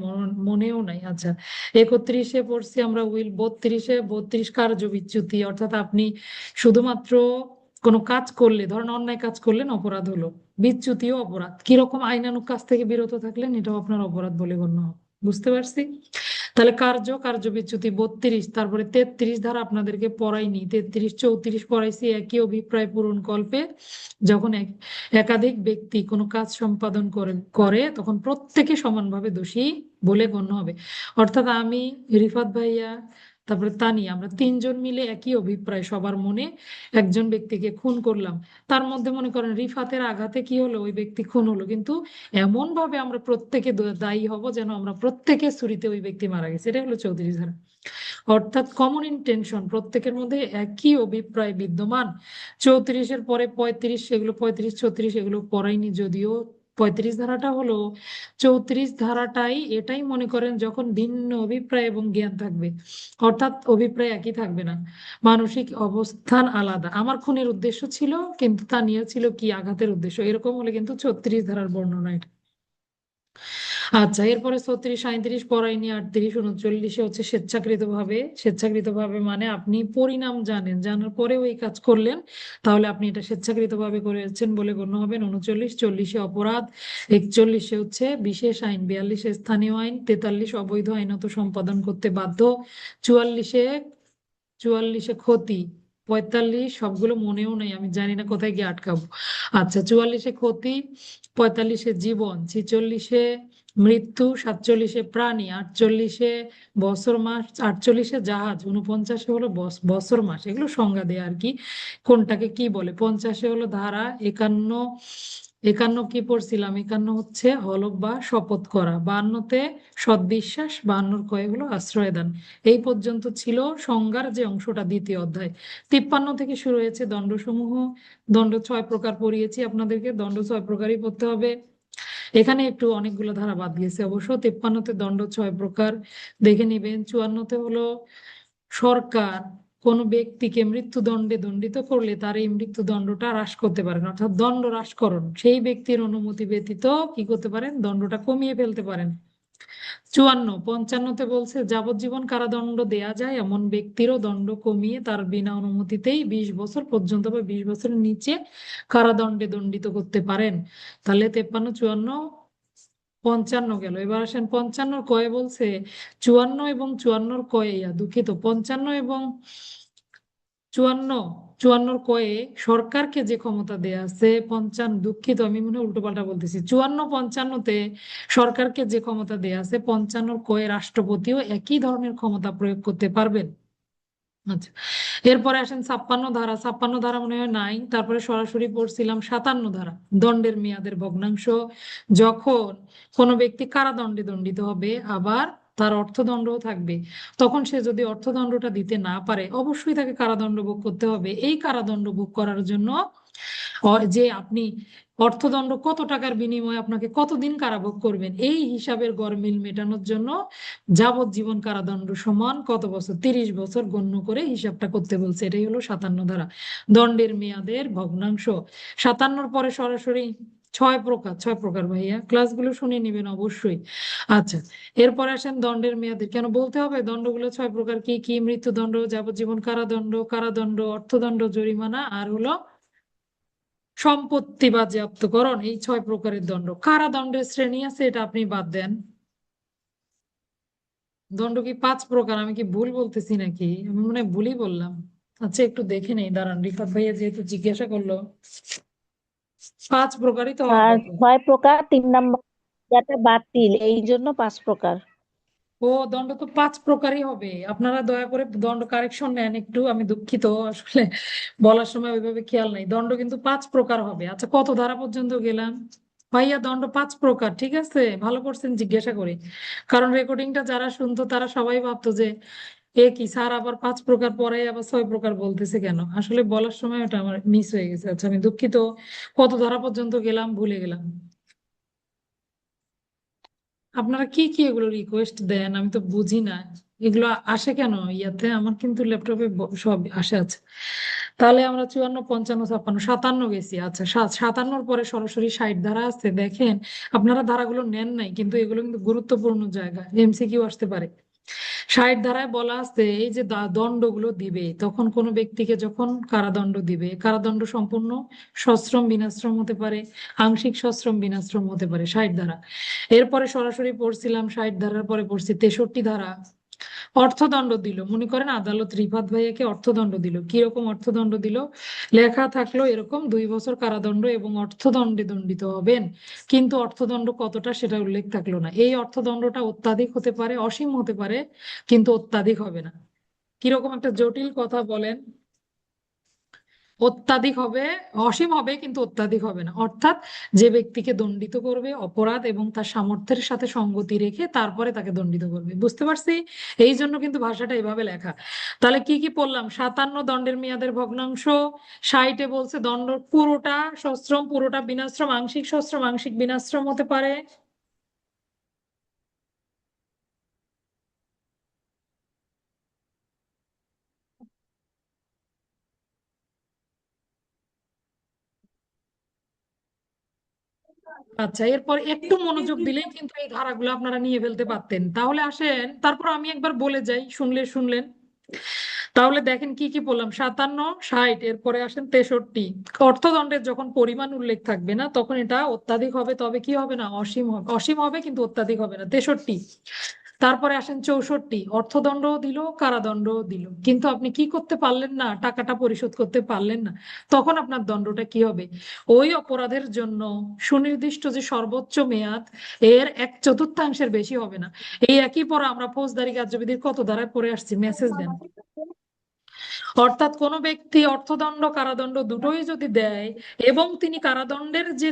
মনেও নাই। আচ্ছা, 31-এ পড়ছি আমরা উইল। 32-এ 32 কার্য বিচ্যুতি, অর্থাৎ আপনি শুধুমাত্র কোনো কাজ করলে, ধরেন অন্যায় কাজ করলেন, অপরাধ হলো, বিচ্যুতিও অপরাধ, কিরকম আইনানুগ কাজ থেকে বিরত থাকলেন এটাও আপনার অপরাধ বলে গণ্য হবে। বুঝতে পারছি? তাহলে কার্য বিচ্যুতি 32। তারপরে 33 ধারা আপনাদেরকে পড়াইনি, 33 34 পড়াইছি। একই অভিপ্রায় পূরণ কল্পে যখন একাধিক ব্যক্তি কোনো কাজ সম্পাদন করে করে তখন প্রত্যেকে সমানভাবে দোষী বলে গণ্য হবে। অর্থাৎ আমি, রিফাত ভাইয়া, তারপরে তানিয়া, আমরা তিনজন মিলে একই অভিপ্রায়, সবার মনে একজন ব্যক্তিকে খুন করলাম। তার মধ্যে মনে করেন রিফাতের আঘাতে কি হলো, ওই ব্যক্তি খুন হলো, কিন্তু এমন ভাবে আমরা প্রত্যেকে দায়ী হব যেন আমরা প্রত্যেকে ছুরিতে ওই ব্যক্তি মারা গেছে, এটা হলো 34 ধারা। অর্থাৎ কমন ইন্টেনশন, প্রত্যেকের মধ্যে একই অভিপ্রায় বিদ্যমান। 34-এর পরে 35, সেগুলো 35 36 এগুলো পড়াইনি যদিও। 35 ধারাটা হলো, 34 ধারাটাই এটাই মনে করেন যখন ভিন্ন অভিপ্রায় এবং জ্ঞান থাকবে, অর্থাৎ অভিপ্রায় একই থাকবে না, মানসিক অবস্থান আলাদা। আমার খুনের উদ্দেশ্য ছিল কিন্তু তানিয়া ছিল কি আঘাতের উদ্দেশ্য, এরকম হলে কিন্তু 36 ধারার বর্ণনা এটা। আচ্ছা, এরপরে 36 37 পড়াইনি। 38 39 হচ্ছে স্বেচ্ছাকৃতভাবে। স্বেচ্ছাকৃতভাবে মানে আপনি পরিণাম জানেন, জানার পরেও এই কাজ করলেন, তাহলে আপনি এটা স্বেচ্ছাকৃতভাবে করেছেন বলে গণ্য হবেন। 39 40 অপরাধ। 41 হচ্ছে বিশেষ আইন। 42 স্থানীয় আইন। 43 অবৈধ আইনত সম্পাদন করতে বাধ্য। 44 44 ক্ষতি। 45 সবগুলো মনেও নেই, আমি জানি না কোথায় গিয়ে আটকাবো। আচ্ছা, 44 ক্ষতি। 45 জীবন। 46 মৃত্যু। 47 প্রাণী। 48 বছর মাস। 48 জাহাজ। 49 হলো বছর মাস, এগুলো সংজ্ঞা দেয়া আর কি, কোনটাকে কি বলে। 50 হলো ধারা। 51, 51 কি পড়ছিলাম, 51 হচ্ছে হলফ বা শপথ করা। 52-তে সদ্বিশ্বাস। 52-র কয় হলো আশ্রয়দান। এই পর্যন্ত ছিল সংজ্ঞার যে অংশটা, দ্বিতীয় অধ্যায়। 53 থেকে শুরু হয়েছে দণ্ডসমূহ। দণ্ড 6 প্রকার পড়িয়েছি আপনাদেরকে, দণ্ড 6 প্রকারই পড়তে হবে। এখানে একটু অনেকগুলো ধারা বাদ গিয়েছে অবশ্য। 53-তে দণ্ড 6 প্রকার, দেখে নিবেন। 54-তে হলো সরকার কোন ব্যক্তিকে মৃত্যুদণ্ডে দণ্ডিত করলে তার এই মৃত্যুদণ্ডটা হ্রাস করতে পারেন, অর্থাৎ দণ্ড হ্রাসকরণ, সেই ব্যক্তির অনুমতি ব্যতীত কি করতে পারেন, দণ্ডটা কমিয়ে ফেলতে পারেন। 54 55-তে বলছে যাবজ্জীবন কারাদণ্ড দেয়া যায় এমন ব্যক্তিরও দণ্ড কমিয়ে তার বিনা অনুমতিতেই 20 বছর পর্যন্ত বা 20 বছরের নিচে কারাদণ্ডে দণ্ডিত করতে পারেন। তাহলে 53 54 55 গেল। এবার আসেন 55-র কয়ে বলছে, 54 এবং 54-র কয়ে, দুঃখিত, 55 এবং 54, 54-র কয়ে সরকারকে যে ক্ষমতা দেয়া আছে, 55, দুঃখিত আমি মনে হয় উল্টো পাল্টা বলতেছি, 54 55-তে সরকারকে যে ক্ষমতা দেয়া আছে, 55-র কয়ে রাষ্ট্রপতিও একই ধরনের ক্ষমতা প্রয়োগ করতে পারবেন। আচ্ছা, এরপরে আসেন 56 ধারা। 56 ধারা মনে হয় নাই, তারপরে সরাসরি পড়ছিলাম 57 ধারা, দণ্ডের মেয়াদের ভগ্নাংশ। যখন কোনো ব্যক্তি কারাদণ্ডে দণ্ডিত হবে আবার তার অর্থদণ্ডও থাকবে, তখন সে যদি অর্থদণ্ডটা দিতে না পারে অবশ্যই তাকে কারাদণ্ড ভোগ করতে হবে। এই কারাদণ্ড ভোগ করার জন্য যে আপনি অর্থদণ্ড কত টাকার বিনিময়ে আপনাকে কতদিন কারাভোগ করবেন, এই হিসাবের গরমিল মেটানোর জন্য যাবজ্জীবন কারাদণ্ড সমান কত বছর, 30 বছর গণ্য করে হিসাবটা করতে বলছে। এটাই হলো 57 ধারা, দণ্ডের মেয়াদের ভগ্নাংশ। 57-র পরে সরাসরি ছয় প্রকার ভাইয়া, ক্লাসগুলো শুনে নিবেন অবশ্যই। আচ্ছা, এরপরে আসেন দণ্ডের মেয়াদের, কেন বলতে হবে দণ্ডগুলো 6 প্রকার কি কি? মৃত্যুদণ্ড, যাবজ্জীবন কারাদণ্ড, কারাদণ্ড, অর্থদণ্ড, জরিমানা, আর হলো সম্পত্তি বাজেয়াপ্তকরণ। এই 6 প্রকারের দণ্ড। কারাদণ্ডের শ্রেণী আছে, এটা আপনি বাদ দেন। দণ্ড কি 5 প্রকার? আমি কি ভুল বলতেছি নাকি? আমি মনে হয় ভুলই বললাম। আচ্ছা, একটু দেখে নেই, দাঁড়ান, রিফাত ভাইয়া যেহেতু জিজ্ঞাসা করলো। 5 প্রকারই তো হওয়ার আর কথা। 6 প্রকার, 3 নম্বর যেটা বাতিল, এই জন্য 5 প্রকার। ও, দণ্ড তো 5 প্রকারই হবে। আপনারা দয়া করে দণ্ড কারেকশন নেন একটু, আমি দুঃখিত আসলে বলার সময় ওইভাবে খেয়াল নাই। দণ্ড কিন্তু 5 প্রকার হবে। আচ্ছা, কত ধারা পর্যন্ত গেলাম? ভাইয়া দণ্ড 5 প্রকার, ঠিক আছে, ভালো করছেন জিজ্ঞাসা করে। কারণ রেকর্ডিংটা যারা শুনতো তারা সবাই ভাবতো যে এ কি স্যার আবার 5 প্রকার পরে আবার 6 প্রকার বলতেছে কেন। আসলে বলার সময় ওটা আমার মিস হয়ে গেছে। আচ্ছা, আমি দুঃখিত। কত ধারা পর্যন্ত গেলাম ভুলে গেলাম। আপনারা কি কি এগুলো রিকোয়েস্ট দেন, আমি তো বুঝি না। এগুলো আসে কেন ইয়াতে? আমার কিন্তু ল্যাপটপে সব আসে আছে। তাহলে আমরা 54, 55, 56, 57 গেছি। আচ্ছা, 57-র পরে সরাসরি 60 ধারা আছে, দেখেন। আপনারা ধারাগুলো নেন নাই, কিন্তু এগুলো কিন্তু গুরুত্বপূর্ণ জায়গা, এমসিকিউ আসতে পারে। 60 ধারায় বলা আছে এই যে দণ্ডগুলো দিবে, তখন কোনো ব্যক্তিকে যখন কারাদণ্ড দিবে, কারাদণ্ড সম্পূর্ণ সশ্রম বিনাশ্রম হতে পারে, আংশিক সশ্রম বিনাশ্রম হতে পারে। 60 ধারা। এরপরে সরাসরি পড়ছিলাম 60 ধারার পরে পড়ছি 63 ধারা। অর্থদণ্ড দিল, মনে করেন আদালত রিফাত ভাইয়াকে অর্থদণ্ড দিল। কিরকম অর্থদণ্ড দিল? লেখা থাকলো এরকম, 2 বছর কারাদণ্ড এবং অর্থদণ্ডে দণ্ডিত হবেন। কিন্তু অর্থদণ্ড কতটা সেটা উল্লেখ থাকলো না। এই অর্থদণ্ডটা অত্যাধিক হতে পারে, অসীম হতে পারে, কিন্তু অত্যাধিক হবে না। কিরকম একটা জটিল কথা বলেন। অত্যাধিক হবে, অসীম হবে কিন্তু অত্যাধিক হবে না। অর্থাৎ যে ব্যক্তিকে দণ্ডিত করবে অপরাধ এবং তার সামর্থ্যের সাথে সঙ্গতি রেখে তারপরে তাকে দণ্ডিত করবে। বুঝতে পারছি? এই জন্য কিন্তু ভাষাটা এভাবে লেখা। তাহলে কি কি পড়লাম? 57 দণ্ডের মেয়াদের ভগ্নাংশ। 60-এ বলছে দণ্ড পুরোটা সশ্রম, পুরোটা বিনাশ্রম, আংশিক সশ্রম, আংশিক বিনাশ্রম হতে পারে। আচ্ছা, এরপর একটু মনোযোগ দিলেই কিন্তু এই ধারাগুলো আপনারা নিয়ে ফেলতে পারতেন। তাহলে আসেন, তারপর আমি একবার বলে যাই, শুনলে শুনলেন। তাহলে দেখেন কি কি বললাম: 57, 60, এরপরে আসেন 63। অর্থদণ্ডের যখন পরিমাণ উল্লেখ থাকবে না, তখন এটা অত্যাধিক হবে, তবে কি হবে না? অসীম হবে। অসীম হবে কিন্তু অত্যাধিক হবে না। 63। তারপরে আসেন 64, অর্থদণ্ড দিল, কারাদণ্ড দিল, কিন্তু আপনি কি করতে পারলেন না? টাকাটা পরিশোধ করতে পারলেন না। তখন আপনার দণ্ডটা কি হবে? ওই অপরাধের জন্য সুনির্দিষ্ট যে সর্বোচ্চ মেয়াদ, এর 1/4 বেশি হবে না। এই একই পড়া আমরা ফৌজদারি কার্যবিধির কত ধারায় পড়ে আসছি, মেসেজ দেন। অর্থাৎ কোনো ব্যক্তি অর্থদণ্ড কারাদণ্ড দুটোই যদি দেয়, এবং তিনি কারাদণ্ডের যে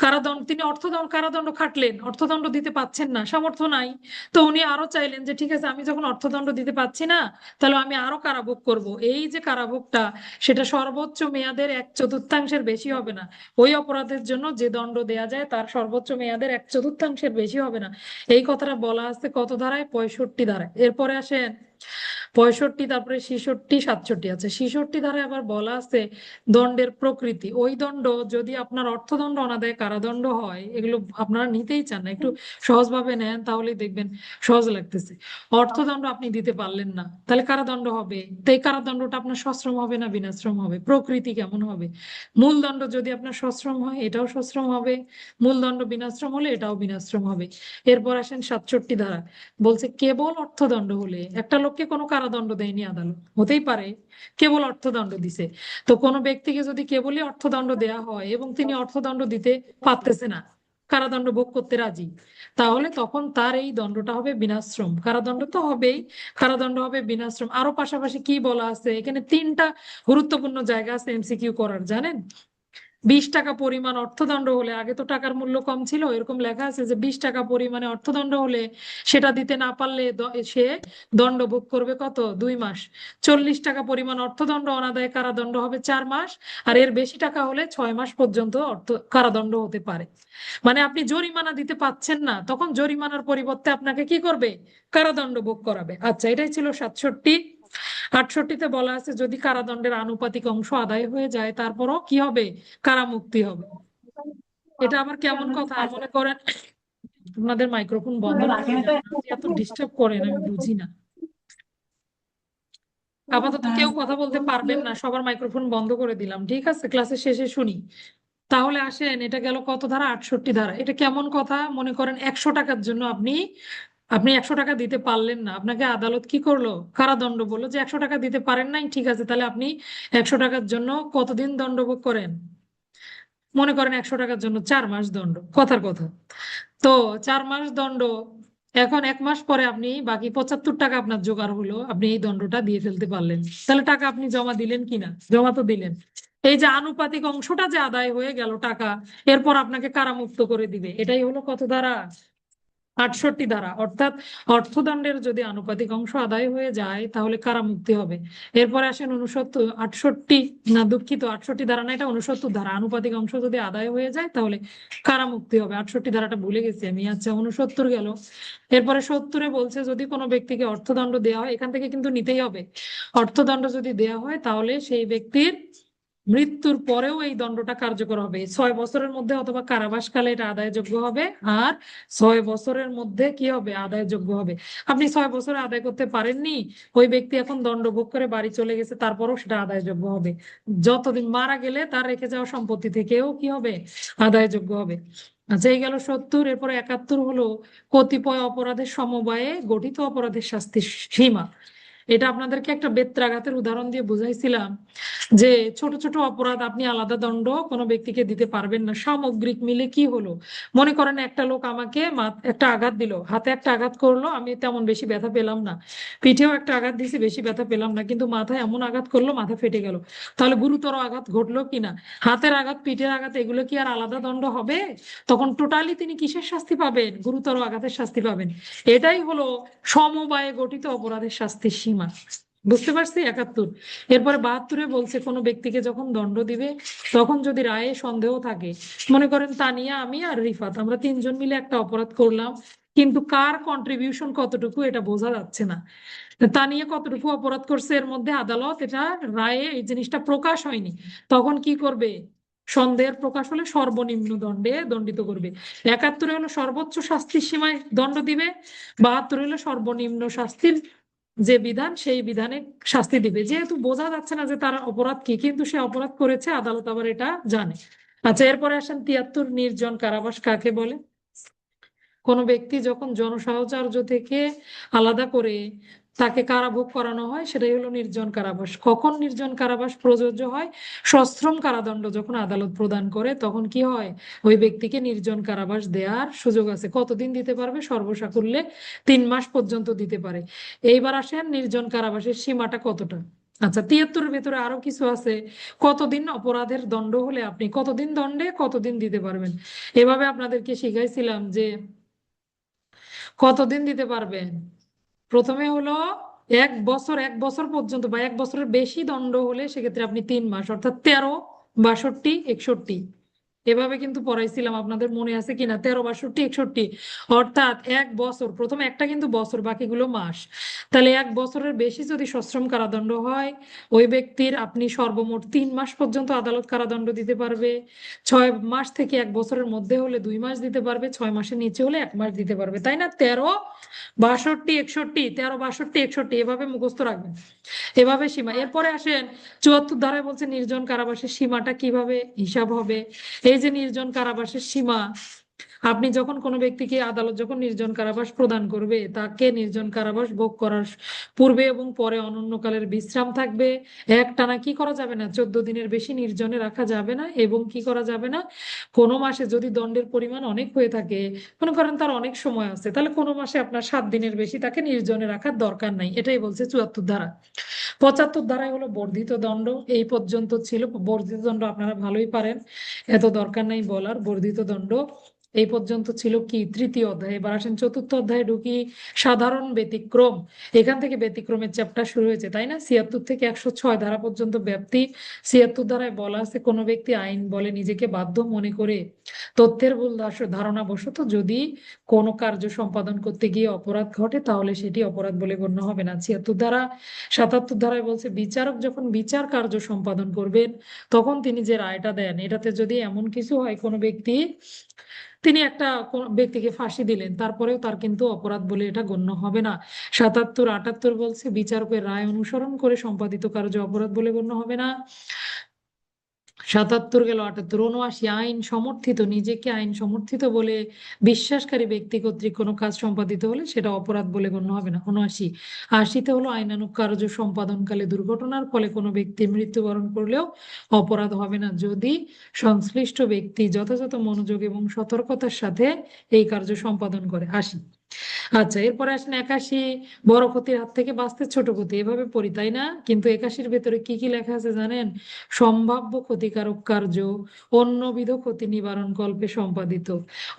কারাদণ্ড, তিনি অর্থদণ্ড কারাদণ্ড খাটলেন, অর্থদণ্ড দিতে পাচ্ছেন না, সামর্থ্য নাই, তো উনি আরো চাইলেন যে ঠিক আছে, আমি যখন অর্থদণ্ড দিতে পাচ্ছি না, তাহলে আমি আরো কারাভোগ করব। এই যে কারাভোগটা, সেটা সর্বোচ্চ মেয়াদের 1/4 বেশি হবে না। ওই অপরাধের জন্য যে দণ্ড দেয়া যায় তার সর্বোচ্চ মেয়াদের 1/4 বেশি হবে না। এই কথাটা বলা আছে কত ধারায়? 65 ধারায়। এরপরে আসেন 65, তারপরে 66, 67 আছে। 66 ধারায় আবার বলা আছে দণ্ডের প্রকৃতি। ওই দণ্ড যদি আপনার অর্থদণ্ড অনাদায় কারাদণ্ড হয়, এগুলো আপনারা নিতেই চান না, একটু সহজভাবে নেন তাহলেই দেখবেন সহজ লাগতেছে। অর্থদণ্ড আপনি দিতে পারলেন না, তাহলে কারাদণ্ড হবে। তো এই কারাদণ্ডটা আপনার সশ্রম হবে না বিনাশ্রম হবে? প্রকৃতি কেমন হবে? মূলদণ্ড যদি আপনার সশ্রম হয়, এটাও সশ্রম হবে। মূলদণ্ড বিনাশ্রম হলে এটাও বিনাশ্রম হবে। এরপর আসেন 67 ধারা। বলছে কেবল অর্থদণ্ড হলে, একটা লোককে কোনো কারাদণ্ড দেয়নি আদালত, হতেই পারে কেবল অর্থদণ্ড দিছে। তো কোনো ব্যক্তিকে যদি কেবলই অর্থদণ্ড দেয়া হয় এবং তিনি অর্থদণ্ড দিতে পারতেছে না, কারাদণ্ড ভোগ করতে রাজি, তাহলে তখন তার এই দণ্ডটা হবে বিনাশ্রম। কারাদণ্ড তো হবেই, কারাদণ্ড হবে বিনাশ্রম। আরো পাশাপাশি কি বলা আছে এখানে? 3টা গুরুত্বপূর্ণ জায়গা আছে এমসিকিউ করার, জানেন? 20 টাকা পরিমাণ অর্থদণ্ড হলে, আগে তো টাকার মূল্য কম ছিল, এরকম লেখা আছে যে 20 টাকা পরিমাণে অর্থদণ্ড হলে সেটা দিতে না পারলে সে দণ্ড ভোগ করবে কত? 2 মাস। 40 টাকা পরিমাণ অর্থদণ্ড অনাদায় কারাদণ্ড হবে 4 মাস। আর এর বেশি টাকা হলে 6 মাস পর্যন্ত কারাদণ্ড হতে পারে। মানে আপনি জরিমানা দিতে পাচ্ছেন না, তখন জরিমানার পরিবর্তে আপনাকে কি করবে? কারাদণ্ড ভোগ করাবে। আচ্ছা, এটাই ছিল 67। 68-তে বলা আছে যদি কারাদণ্ডের আনুপাতিক অংশ আদায় হয়ে যায়, তারপরও কি হবে? কারামুক্তি হবে। এটা আবার কেমন কথা মনে করেন, আপনাদের মাইক্রোফোন বন্ধ না করে দেন, আপনি এত ডিস্টার্ব করেন আমি বুঝি না। আপাতত কেউ কথা বলতে পারবেন না, সবার মাইক্রোফোন বন্ধ করে দিলাম, ঠিক আছে, ক্লাসের শেষে শুনি। তাহলে আসেন, এটা গেল কত ধারা, 68 ধারা। এটা কেমন কথা, মনে করেন 100 টাকার জন্য আপনি আপনি 100 টাকা দিতে পারলেন না, আপনাকে আদালত কি করলো, কারাদণ্ড বললো যে 100 টাকা দিতে পারেন নাই, ঠিক আছে, তাহলে আপনি 100 টাকার জন্য কতদিন দণ্ড ভোগ করেন, মনে করেন 100 টাকার জন্য 4 মাস দণ্ড, কথার কথা। তো 4 মাস দণ্ড, এখন 1 মাস পরে আপনি বাকি 75 টাকা আপনার জোগাড় হলো, আপনি এই দণ্ডটা দিয়ে ফেলতে পারলেন, তাহলে টাকা আপনি জমা দিলেন কিনা, জমা তো দিলেন। এই যে আনুপাতিক অংশটা যে আদায় হয়ে গেল টাকা, এরপর আপনাকে কারামুক্ত করে দিবে, এটাই হলো কত ধারা, 68 ধারা। অর্থাৎ অর্থদণ্ডের যদি আনুপাতিক অংশ আদায় হয়ে যায় তাহলে কারামুক্তি হবে। এরপরে আসেন 69, 68, না দুঃখিত, 68 ধারা না, এটা 69 ধারা। আনুপাতিক অংশ যদি আদায় হয়ে যায় তাহলে কারামুক্তি হবে। 68 ধারাটা ভুলে গেছি আমি। আচ্ছা, 69 গেল। এরপরে 70-এ বলছে যদি কোনো ব্যক্তিকে অর্থদণ্ড দেওয়া হয়, এখান থেকে কিন্তু নিতেই হবে, অর্থদণ্ড যদি দেওয়া হয় তাহলে সেই ব্যক্তির মৃত্যুর পরেও এই দণ্ডটা কার্যকর হবে, 6 বছরের মধ্যে অথবা কারাবাসকালে এটা আদায়যোগ্য হবে। আর 6 বছরের মধ্যে কি হবে, আদায়যোগ্য হবে। আপনি 6 বছরে আদায় করতে পারেননি, ওই ব্যক্তি এখন দণ্ড ভোগ করে বাড়ি চলে গেছে, তারপরও সেটা আদায়যোগ্য হবে। যতদিন মারা গেলে তার রেখে যাওয়া সম্পত্তি থেকেও কি হবে, আদায়যোগ্য হবে। আচ্ছা, এই গেল 70। এরপরে 71 হলো কতিপয় অপরাধের সমবায়ে গঠিত অপরাধের শাস্তির সীমা। এটা আপনাদেরকে একটা বেত্রাঘাতের উদাহরণ দিয়ে বুঝাইছিলাম যে ছোট ছোট অপরাধ আপনি আলাদা দণ্ড কোনো ব্যক্তিকে দিতে পারবেন না, সামগ্রিক মিলে কি হলো, মনে করেন একটা লোক আমাকে একটা আঘাত দিল, হাতে একটা আঘাত করলো, আমি তেমন বেশি ব্যথা পেলাম না, পিঠেও একটা আঘাত দিছি, বেশি ব্যথা পেলাম না, কিন্তু মাথায় এমন আঘাত করলো মাথা ফেটে গেল, তাহলে গুরুতর আঘাত ঘটলো কিনা, হাতের আঘাত, পিঠের আঘাত, এগুলো কি আর আলাদা দণ্ড হবে? তখন টোটালি তিনি কিসের শাস্তি পাবেন, গুরুতর আঘাতের শাস্তি পাবেন। এটাই হলো সমবায়ে গঠিত অপরাধের শাস্তির সীমা। বুঝতে পারছি? 71। এরপরে 72-এ বলছে কোনো ব্যক্তিকে যখন দণ্ড দিবে তখন যদি রায়ে সন্দেহ থাকে, মনে করেন তানিয়া, আমি আর রিফাত, আমরা তিনজন মিলে একটা অপরাধ করলাম, কিন্তু কার কন্ট্রিবিউশন কতটুকু এটা বোঝা যাচ্ছে না, তানিয়া কতটুকু অপরাধ করছে এর মধ্যে আদালত এটা রায়ে এই জিনিসটা প্রকাশ হয়নি, তখন কি করবে, সন্দেহের প্রকাশ হলে সর্বনিম্ন দণ্ডে দণ্ডিত করবে। 71-এ হলো সর্বোচ্চ শাস্তির সীমায় দণ্ড দিবে, 72 হলো সর্বনিম্ন শাস্তির যে বিধান সেই বিধানে শাস্তি দিবে, যেহেতু বোঝা যাচ্ছে না যে তার অপরাধ কি, কিন্তু সে অপরাধ করেছে, আদালত আবার এটা জানে। আচ্ছা, এরপরে আসেন 73, নির্জন কারাবাস কাকে বলে। কোনো ব্যক্তি যখন জনসাহচর্য থেকে আলাদা করে তাকে কারাভোগ করানো হয় সেটাই হলো নির্জন কারাবাস। কখন নির্জন কারাবাস প্রযোজ্য হয়, সশ্রম কারাদণ্ড যখন আদালত প্রদান করে তখন কি হয়, ওই ব্যক্তিকে নির্জন কারাবাস দেওয়ার সুযোগ আছে। কতদিন দিতে পারবে, সর্বসাকুল্যে 3 মাস পর্যন্ত দিতে পারে। এইবার আসেন নির্জন কারাবাসের সীমাটা কতটা। আচ্ছা, 73-এর ভেতরে আরো কিছু আছে, কতদিন অপরাধের দণ্ড হলে আপনি কতদিন দণ্ডে কতদিন দিতে পারবেন। এভাবে আপনাদেরকে শিখাইছিলাম যে কতদিন দিতে পারবেন। প্রথমে হলো 1 বছর, 1 বছর পর্যন্ত বা 1 বছরের বেশি দণ্ড হলে সেক্ষেত্রে আপনি 3 মাস, অর্থাৎ 13, 62, 61, এভাবে কিন্তু পড়াইছিলাম, আপনাদের মনে আছে কিনা, 13, 62, 61, অর্থাৎ 1 বছর, প্রথম একটা কিন্তু বছর, বাকিগুলো মাস। তাহলে 1 বছরের বেশি যদি সশ্রম কারাদণ্ড হয় ওই ব্যক্তির আপনি সর্বমোট 3 মাস পর্যন্ত আদালত কারাদণ্ড দিতে পারবে। 6 মাস থেকে 1 বছরের মধ্যে হলে 2 মাস দিতে পারবে, 6 মাসের নিচে হলে 1 মাস দিতে পারবে, তাই না? 13, 62, 61, 13, 62, 61, এভাবে মুখস্থ রাখবেন, এভাবে সীমা। এরপরে আসেন 74 ধারায় বলছে নির্জন কারাবাসের সীমাটা কিভাবে হিসাব হবে। এই যে নির্জন কারাবাসের সীমা, আপনি যখন কোনো ব্যক্তিকে, আদালত যখন নির্জন কারাবাস প্রদান করবে তাকে নির্জন কারাবাস ভোগ করার পূর্বে এবং পরে অনন্যকালের বিশ্রাম থাকবে। একটানা কি করা যাবে না, 14 দিনের বেশি নির্জনে রাখা যাবে না, এবং কি করা যাবে না, কোনো মাসে যদি দণ্ডের পরিমাণ অনেক হয়ে থাকে, মনে করেন তার অনেক সময় আছে, তাহলে কোনো মাসে আপনার 7 দিনের বেশি তাকে নির্জনে রাখার দরকার নাই, এটাই বলছে 74 ধারা। 75 ধারায় হলো বর্ধিত দণ্ড, এই পর্যন্ত ছিল। বর্ধিত দণ্ড আপনারা ভালোই পারেন, এত দরকার নাই বলার। বর্ধিত দণ্ড এই পর্যন্ত ছিল কি তৃতীয় অধ্যায়। এবার আসেন চতুর্থ অধ্যায়ে ঢুকি, সাধারণ ব্যতিক্রম। এখান থেকে ব্যতিক্রমের চ্যাপ্টার শুরু হয়েছে, তাই না? 76 থেকে 106 ধারা পর্যন্ত ব্যাপ্তি। 76 ধারায় বলা আছে কোনো ব্যক্তি আইন বলে নিজেকে বাধ্য মনে করে তথ্যের ভুল ধারণা বশত যদি কোনো কার্য সম্পাদন করতে গিয়ে অপরাধ ঘটে তাহলে সেটি অপরাধ বলে গণ্য হবে না। 76 ধারা 77 ধারায় বলছে বিচারক যখন বিচার কার্য সম্পাদন করবেন তখন তিনি যে রায়টা দেন এটাতে যদি এমন কিছু হয় কোনো ব্যক্তি, তিনি একটা কোন ব্যক্তিকে ফাঁসি দিলেন, তারপরেও তার কিন্তু অপরাধ বলে এটা গণ্য হবে না। 77 78 বলছে বিচারকের রায় অনুসরণ করে সম্পাদিত কার্য অপরাধ বলে গণ্য হবে না। 77 গেল, 78 79 আইন সমর্থিত, নিজেকে আইন সমর্থিত বলে বিশ্বাসকারী ব্যক্তি কর্তৃক কোনো কাজ সম্পাদিত হলে সেটা অপরাধ বলে গণ্য হবে না। 79 80 হলো আইনানুগ কার্য সম্পাদনকালে দুর্ঘটনার ফলে কোনো ব্যক্তি মৃত্যুবরণ করলেও অপরাধ হবে না যদি সংশ্লিষ্ট ব্যক্তি যথাযথ মনোযোগ এবং সতর্কতার সাথে এই কার্য সম্পাদন করে। 80। আচ্ছা, এরপরে আসেন 81, বড় ক্ষতির হাত থেকে বাঁচতে ছোট ক্ষতি, এভাবে পড়ি তাই না? কিন্তু 81-র ভেতরে কি কি লেখা আছে জানেন? সম্ভাব্য ক্ষতিকারক কার্য অন্যবিধ ক্ষতি নিবারণ কল্পে সম্পাদিত।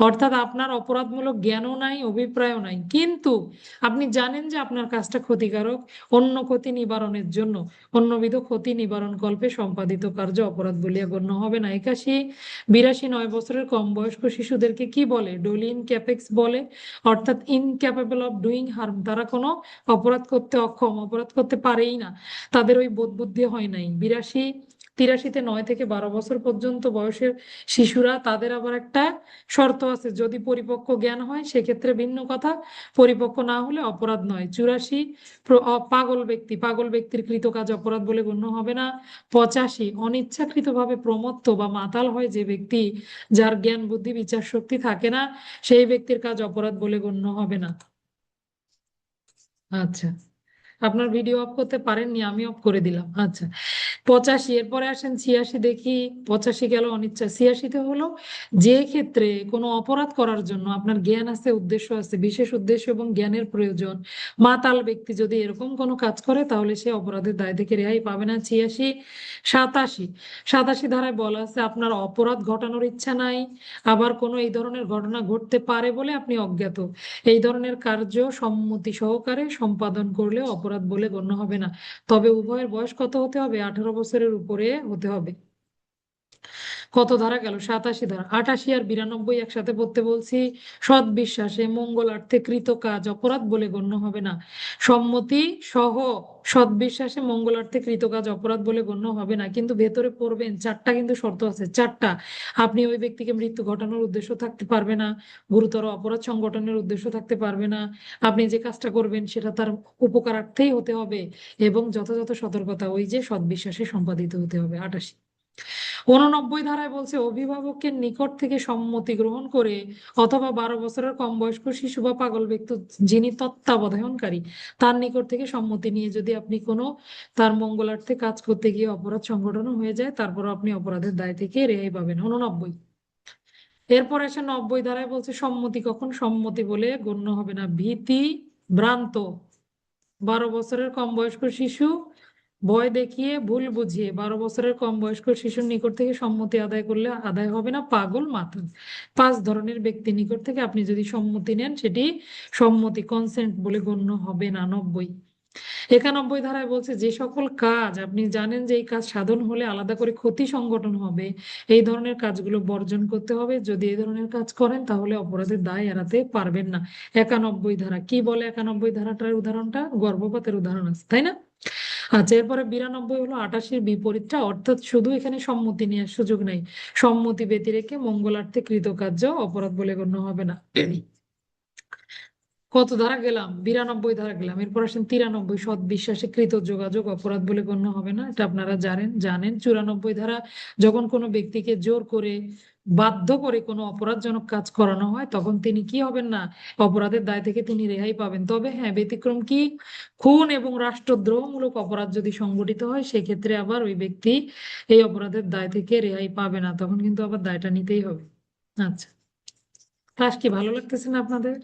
অর্থাৎ আপনার অপরাধমূলক জ্ঞানও নাই, অভিপ্রায়ও নাই, কিন্তু আপনি জানেন যে আপনার কাজটা ক্ষতিকারক, অন্য ক্ষতি নিবারণের জন্য অন্যবিধ ক্ষতি নিবারণ কল্পে সম্পাদিত কার্য অপরাধ বলিয়া গণ্য হবে না। 81 82 9 বছরের কম বয়স্ক শিশুদেরকে কি বলে? ডোলিন ক্যাপেক্স বলে, অর্থাৎ ইনক্যাপেবল অফ ডুইং হার্ম, তারা কোনো অপরাধ করতে অক্ষম, অপরাধ করতে পারেই না, তাদের ওই বোধ বুদ্ধি হয় নাই। 82 83-তে 9 থেকে 12 বছর পর্যন্ত বয়সের শিশুরা, তাদের আবার একটা শর্ত আছে, যদি পরিপক্ক জ্ঞান হয় সেক্ষেত্রে ভিন্ন কথা, পরিপক্ক না হলে অপরাধ নয়। 84 পাগল ব্যক্তি, পাগল ব্যক্তির কৃত কাজ অপরাধ বলে গণ্য হবে না। 85 অনিচ্ছাকৃতভাবে প্রমত্ত বা মাতাল হয় যে ব্যক্তি, যার জ্ঞান বুদ্ধি বিচার শক্তি থাকে না, সেই ব্যক্তির কাজ অপরাধ বলে গণ্য হবে না। আচ্ছা, আপনার ভিডিও অফ করতে পারেননি, আমি অফ করে দিলাম। আচ্ছা, 85, এরপরে আসেন 86 দেখি। 85 গেল অনিচ্ছা। 86-তে হলো যে ক্ষেত্রে কোনো অপরাধ করার জন্য আপনার জ্ঞান আছে, উদ্দেশ্য আছে, বিশেষ উদ্দেশ্য এবং জ্ঞানের প্রয়োজন, মাতাল ব্যক্তি যদি এরকম কোনো কাজ করে তাহলে সে অপরাধের দায় থেকে রেহাই পাবে না। 86 87, 87 ধারায় বলা আছে আপনার অপরাধ ঘটানোর ইচ্ছা নাই, আবার কোনো এই ধরনের ঘটনা ঘটতে পারে বলে আপনি অজ্ঞাত, এই ধরনের কার্য সম্মতি সহকারে সম্পাদন করলে অপরাধ বলে গণ্য হবে না। তবে উভয়ের বয়স কত হতে হবে? 18 বছরের উপরে হতে হবে। কত ধারা গেল? 87 ধারা। 88 আর 92 একসাথে পড়তে বলছি। সৎ বিশ্বাসে মঙ্গলার্থে কৃত কাজ অপরাধ বলে গণ্য হবে না। সম্মতি সহ সৎ বিশ্বাসে মঙ্গলার্থে কৃত কাজ অপরাধ বলে গণ্য হবে না, কিন্তু ভেতরে পড়বেন চারটা কিন্তু শর্ত আছে, চারটা। আপনি ওই ব্যক্তিকে মৃত্যু ঘটানোর উদ্দেশ্য থাকতে পারবে না, গুরুতর অপরাধ সংগঠনের উদ্দেশ্য থাকতে পারবে না, আপনি যে কাজটা করবেন সেটা তার উপকারার্থেই হতে হবে, এবং যথাযথ সতর্কতা, ওই যে সৎ বিশ্বাসে সম্পাদিত হতে হবে। 88। 89 ধারায় বলছে অভিভাবকের নিকট থেকে সম্মতি গ্রহণ করে অথবা 12 বছরের কম বয়স্ক শিশু বা পাগল ব্যক্তি যিনি তত্ত্বাবধানকারী তার নিকট থেকে সম্মতি নিয়ে যদি আপনি কোনো তার মঙ্গলার্থে কাজ করতে গিয়ে অপরাধ সংগঠন হয়ে যায় তারপর আপনি অপরাধের দায় থেকে রেহাই পাবেন। 89। এরপর এসে 90 ধারায় বলছে সম্মতি কখন সম্মতি বলে গণ্য হবে না? ভীতি ভ্রান্ত, 12 বছরের কম বয়স্ক শিশু ভয় দেখিয়ে ভুল বুঝিয়ে 12 বছরের কম বয়স্ক শিশুর নিকট থেকে সম্মতি আদায় করলে আদায় হবে না, পাগল মাতাল। 5 ধরনের ব্যক্তির নিকট থেকে আপনি যদি সম্মতি নেন সেটি সম্মতি কনসেন্ট বলে গণ্য হবে না। 90। 91 ধারায় বলছে যে সকল কাজ আপনি জানেন যে এই কাজ সাধন হলে আলাদা করে ক্ষতি সংগঠন হবে, এই ধরনের কাজগুলো বর্জন করতে হবে, যদি এই ধরনের কাজ করেন তাহলে অপরাধের দায় এড়াতে পারবেন না। 91 ধারা কি বলে? 91 ধারাটার উদাহরণটা গর্ভপাতের উদাহরণ আছে, তাই না? আচ্ছা, এরপরে 92 হলো 88-র বিপরীতটা, অর্থাৎ শুধু এখানে সম্মতি নেওয়ার সুযোগ নেই, সম্মতি ব্যতি রেখে মঙ্গলার্থে কৃতকার্য অপরাধ বলে গণ্য হবে না। কত ধারা গেলাম? 92 ধারা গেলাম। এরপর আসেন 93, সৎ বিশ্বাসে কৃত যোগাযোগ অপরাধ বলে গণ্য হবে না, এটা আপনারা জানেন জানেন। 94 ধারা, যখন কোনো ব্যক্তিকে জোর করে বাধ্য করে কোনো অপরাধজনক কাজ করানো হয় তখন তিনি কি হবেন না? অপরাধের দায় থেকে তিনি রেহাই পাবেন। তবে হ্যাঁ, ব্যতিক্রম কি? খুন এবং রাষ্ট্রদ্রোহমূলক অপরাধ যদি সংগঠিত হয় সেক্ষেত্রে আবার ওই ব্যক্তি এই অপরাধের দায় থেকে রেহাই পাবে না, তখন কিন্তু আবার দায়টা নিতেই হবে। আচ্ছা, ক্লাস কি ভালো লাগতেছে না আপনাদের?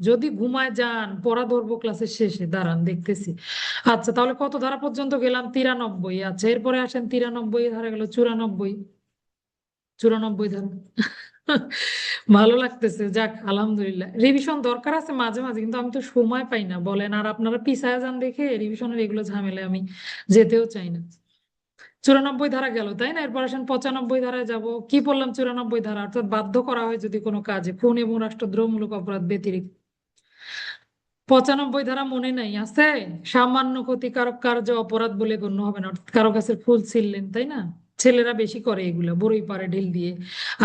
যদি ঘুমায় যান পড়া ধরবো ক্লাসের শেষে, দাঁড়ান দেখতেছি। আচ্ছা, তাহলে কত ধারা পর্যন্ত গেলাম? 93। আচ্ছা, এরপরে আসেন 93 ধারা গেল 94, 94 ধারা। ভালো লাগতেছে, যাক আলহামদুলিল্লাহ। রিভিশন দরকার আছে মাঝে মাঝে, কিন্তু আমি তো সময় পাই না বলেন, আর আপনারা পিছায় যান দেখে রিভিশনের এগুলো ঝামেলায় আমি যেতেও চাই না। 94 ধারা গেল, তাই না? এরপর আসেন 95 ধারায় যাব। কি বললাম? 94 ধারা অর্থাৎ বাধ্য করা হয় যদি কোনো কাজে, খুন এবং রাষ্ট্রদ্রোহমূলক অপরাধ ব্যতিরিক্ত। 95 ধারা মনে নাই? আছে, সামান্য ক্ষতিকারক কার্য অপরাধ বলে গণ্য হবে না। অর্থাৎ কারো কাছে ফুল ছিললেন, তাই না? ছেলেরা বেশি করে এগুলা, বড়ই পারে ঢিল দিয়ে।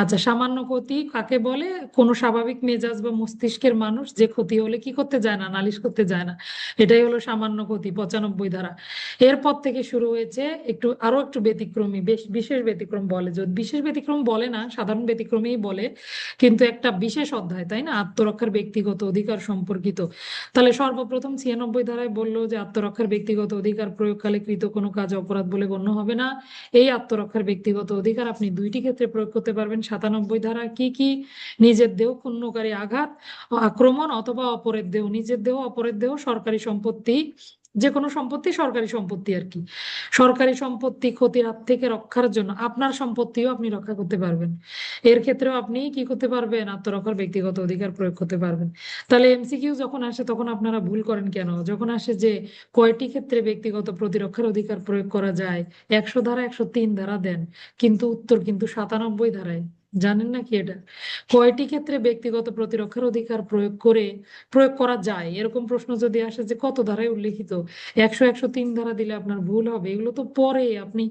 আচ্ছা, সামান্য ক্ষতি কাকে বলে? কোনো স্বাভাবিক মেজাজ বা মস্তিষ্কের মানুষ যে ক্ষতি হলে কি করতে যায় না, নালিশ করতে যায় না, এটাই হলো সামান্য ক্ষতি, 95 ধারা। এরপর থেকে শুরু হয়েছে একটু আরো একটু ব্যতিক্রমী, বেশ বিশেষ ব্যতিক্রম বলে, যদি বিশেষ ব্যতিক্রম বলে না, সাধারণ ব্যতিক্রমেই বলে, কিন্তু একটা বিশেষ অধ্যায়, তাই না? আত্মরক্ষার ব্যক্তিগত অধিকার সম্পর্কিত। তাহলে সর্বপ্রথম 96 ধারায় বললো যে আত্মরক্ষার ব্যক্তিগত অধিকার প্রয়োগকালে কৃত কোনো কাজ অপরাধ বলে গণ্য হবে না। এই আত্মরক্ষার ব্যক্তিগত অধিকার আপনি দুইটি ক্ষেত্রে প্রয়োগ করতে পারবেন। 97 ধারা কি কি? নিজের দেহ ক্ষুণ্ণকারী আঘাত, আক্রমণ অথবা অপরের দেহ, নিজের দেহ, অপরের দেহ, সরকারি সম্পত্তি, যে কোনো সম্পত্তি, সরকারি সম্পত্তি আর কি, সরকারি সম্পত্তি ক্ষতির হাত থেকে রক্ষার জন্য আপনার সম্পত্তিও আপনি রক্ষা করতে পারবেন। এর ক্ষেত্রেও আপনি কি করতে পারবেন? আত্মরক্ষার ব্যক্তিগত অধিকার প্রয়োগ করতে পারবেন। তাহলে এমসিকিউ যখন আসে তখন আপনারা ভুল করেন কেন? যখন আসে যে কয়টি ক্ষেত্রে ব্যক্তিগত প্রতিরক্ষার অধিকার প্রয়োগ করা যায়, 100 ধারা 103 ধারা দেন, কিন্তু উত্তর কিন্তু 97 ধারায়। জানেন না কি এটা? কয়টি ক্ষেত্রে ব্যক্তিগত প্রতিরক্ষার অধিকার প্রয়োগ করা যায়, এরকম প্রশ্ন যদি আসে যে কত ধারায় উল্লেখিত, 100 103 ধারা দিলে আপনার ভুল হবে। এগুলো তো পরে আপনি,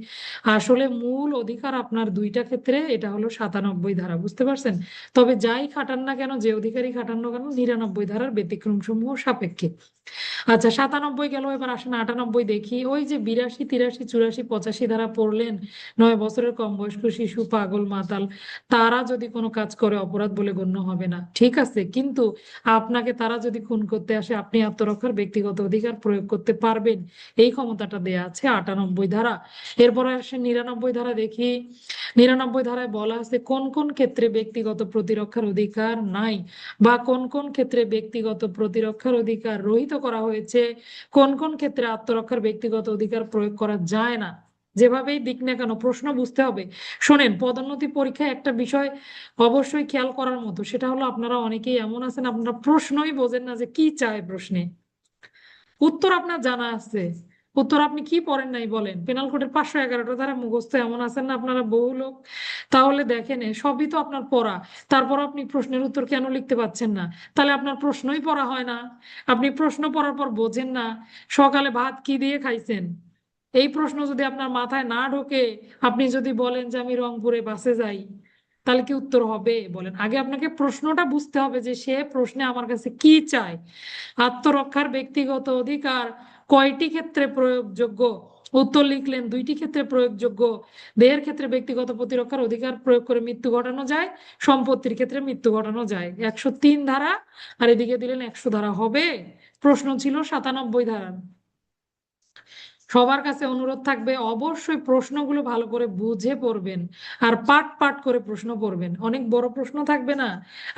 আসলে মূল অধিকার আপনার দুইটা ক্ষেত্রে, এটা হলো 97 ধারা, বুঝতে পারছেন? তবে যাই খাটান না কেন, যে অধিকারী খাটান না কেন, 99 ধারার ব্যতিক্রম সমূহ সাপেক্ষে। আচ্ছা, 97 গেল, এবার আসেন 98 দেখি। ওই যে 82 83 84 85 ধারা পড়লেন, 9 বছরের কম বয়স্ক শিশু, পাগল, মাতাল, তারা যদি কোনো কাজ করে অপরাধ বলে গণ্য হবে না। ঠিক আছে, কিন্তু আপনাকে তারা যদি খুন করতে আসে, আপনি আত্মরক্ষার ব্যক্তিগত অধিকার প্রয়োগ করতে পারবেন, এই ক্ষমতাটা দেয়া আছে 98 ধারা। এরপরে আসে 99 ধারা দেখি। 99 ধারায় বলা আছে কোন কোন ক্ষেত্রে ব্যক্তিগত প্রতিরক্ষার অধিকার নাই, বা কোন কোন ক্ষেত্রে ব্যক্তিগত প্রতিরক্ষার অধিকার রহিত করা হয়েছে, কোন কোন ক্ষেত্রে আত্মরক্ষার ব্যক্তিগত অধিকার প্রয়োগ করা যায় না। যেভাবেই দিক না কেন প্রশ্ন বুঝতে হবে। শোনেন, পদোন্নতি পরীক্ষায় একটা বিষয় অবশ্যই খেয়াল করার মতো, সেটা হলো আপনারা অনেকেই এমন আছেন, আপনারা প্রশ্নই বোঝেন না যে কি চায় প্রশ্নে। উত্তর আপনার জানা আছে, উত্তর আপনি কি পড়েন নাই বলেন? পেনাল কোডের 511টা ধারা মুখস্থ এমন আছেন না আপনারা বহু লোক। তাহলে দেখেন, সবই তো আপনার পড়া, তারপর আপনি প্রশ্নের উত্তর কেন লিখতে পাচ্ছেন না? তাহলে আপনার প্রশ্নই পড়া হয় না। আপনি প্রশ্ন পড়ার পর বোঝেন না সকালে ভাত কি দিয়ে খাইছেন। এই প্রশ্ন যদি আপনার মাথায় না ঢোকে, আপনি যদি বলেন যে আমি রংপুরে বাসে যাই, তাহলে কি উত্তর হবে? বলেন, আগে আপনাকে প্রশ্নটা বুঝতে হবে যে সে প্রশ্নে আমার কাছে কি চায়। আত্মরক্ষার ব্যক্তিগত অধিকার কয়টি ক্ষেত্রে প্রয়োগযোগ্য? উত্তর লিখলেন দুইটি ক্ষেত্রে প্রয়োগযোগ্য। দেহের ক্ষেত্রে ব্যক্তিগত প্রতিরক্ষার অধিকার প্রয়োগ করে মৃত্যু ঘটানো যায়, সম্পত্তির ক্ষেত্রে মৃত্যু ঘটানো যায়। 103 ধারা, আর এদিকে দিলেন 100 ধারা। হবে? প্রশ্ন ছিল 97 ধারা। সবার কাছে অনুরোধ থাকবে, অবশ্যই প্রশ্নগুলো ভালো করে বুঝে পড়বেন, আর পাট পাট করে প্রশ্ন পড়বেন। অনেক বড় প্রশ্ন থাকবে না,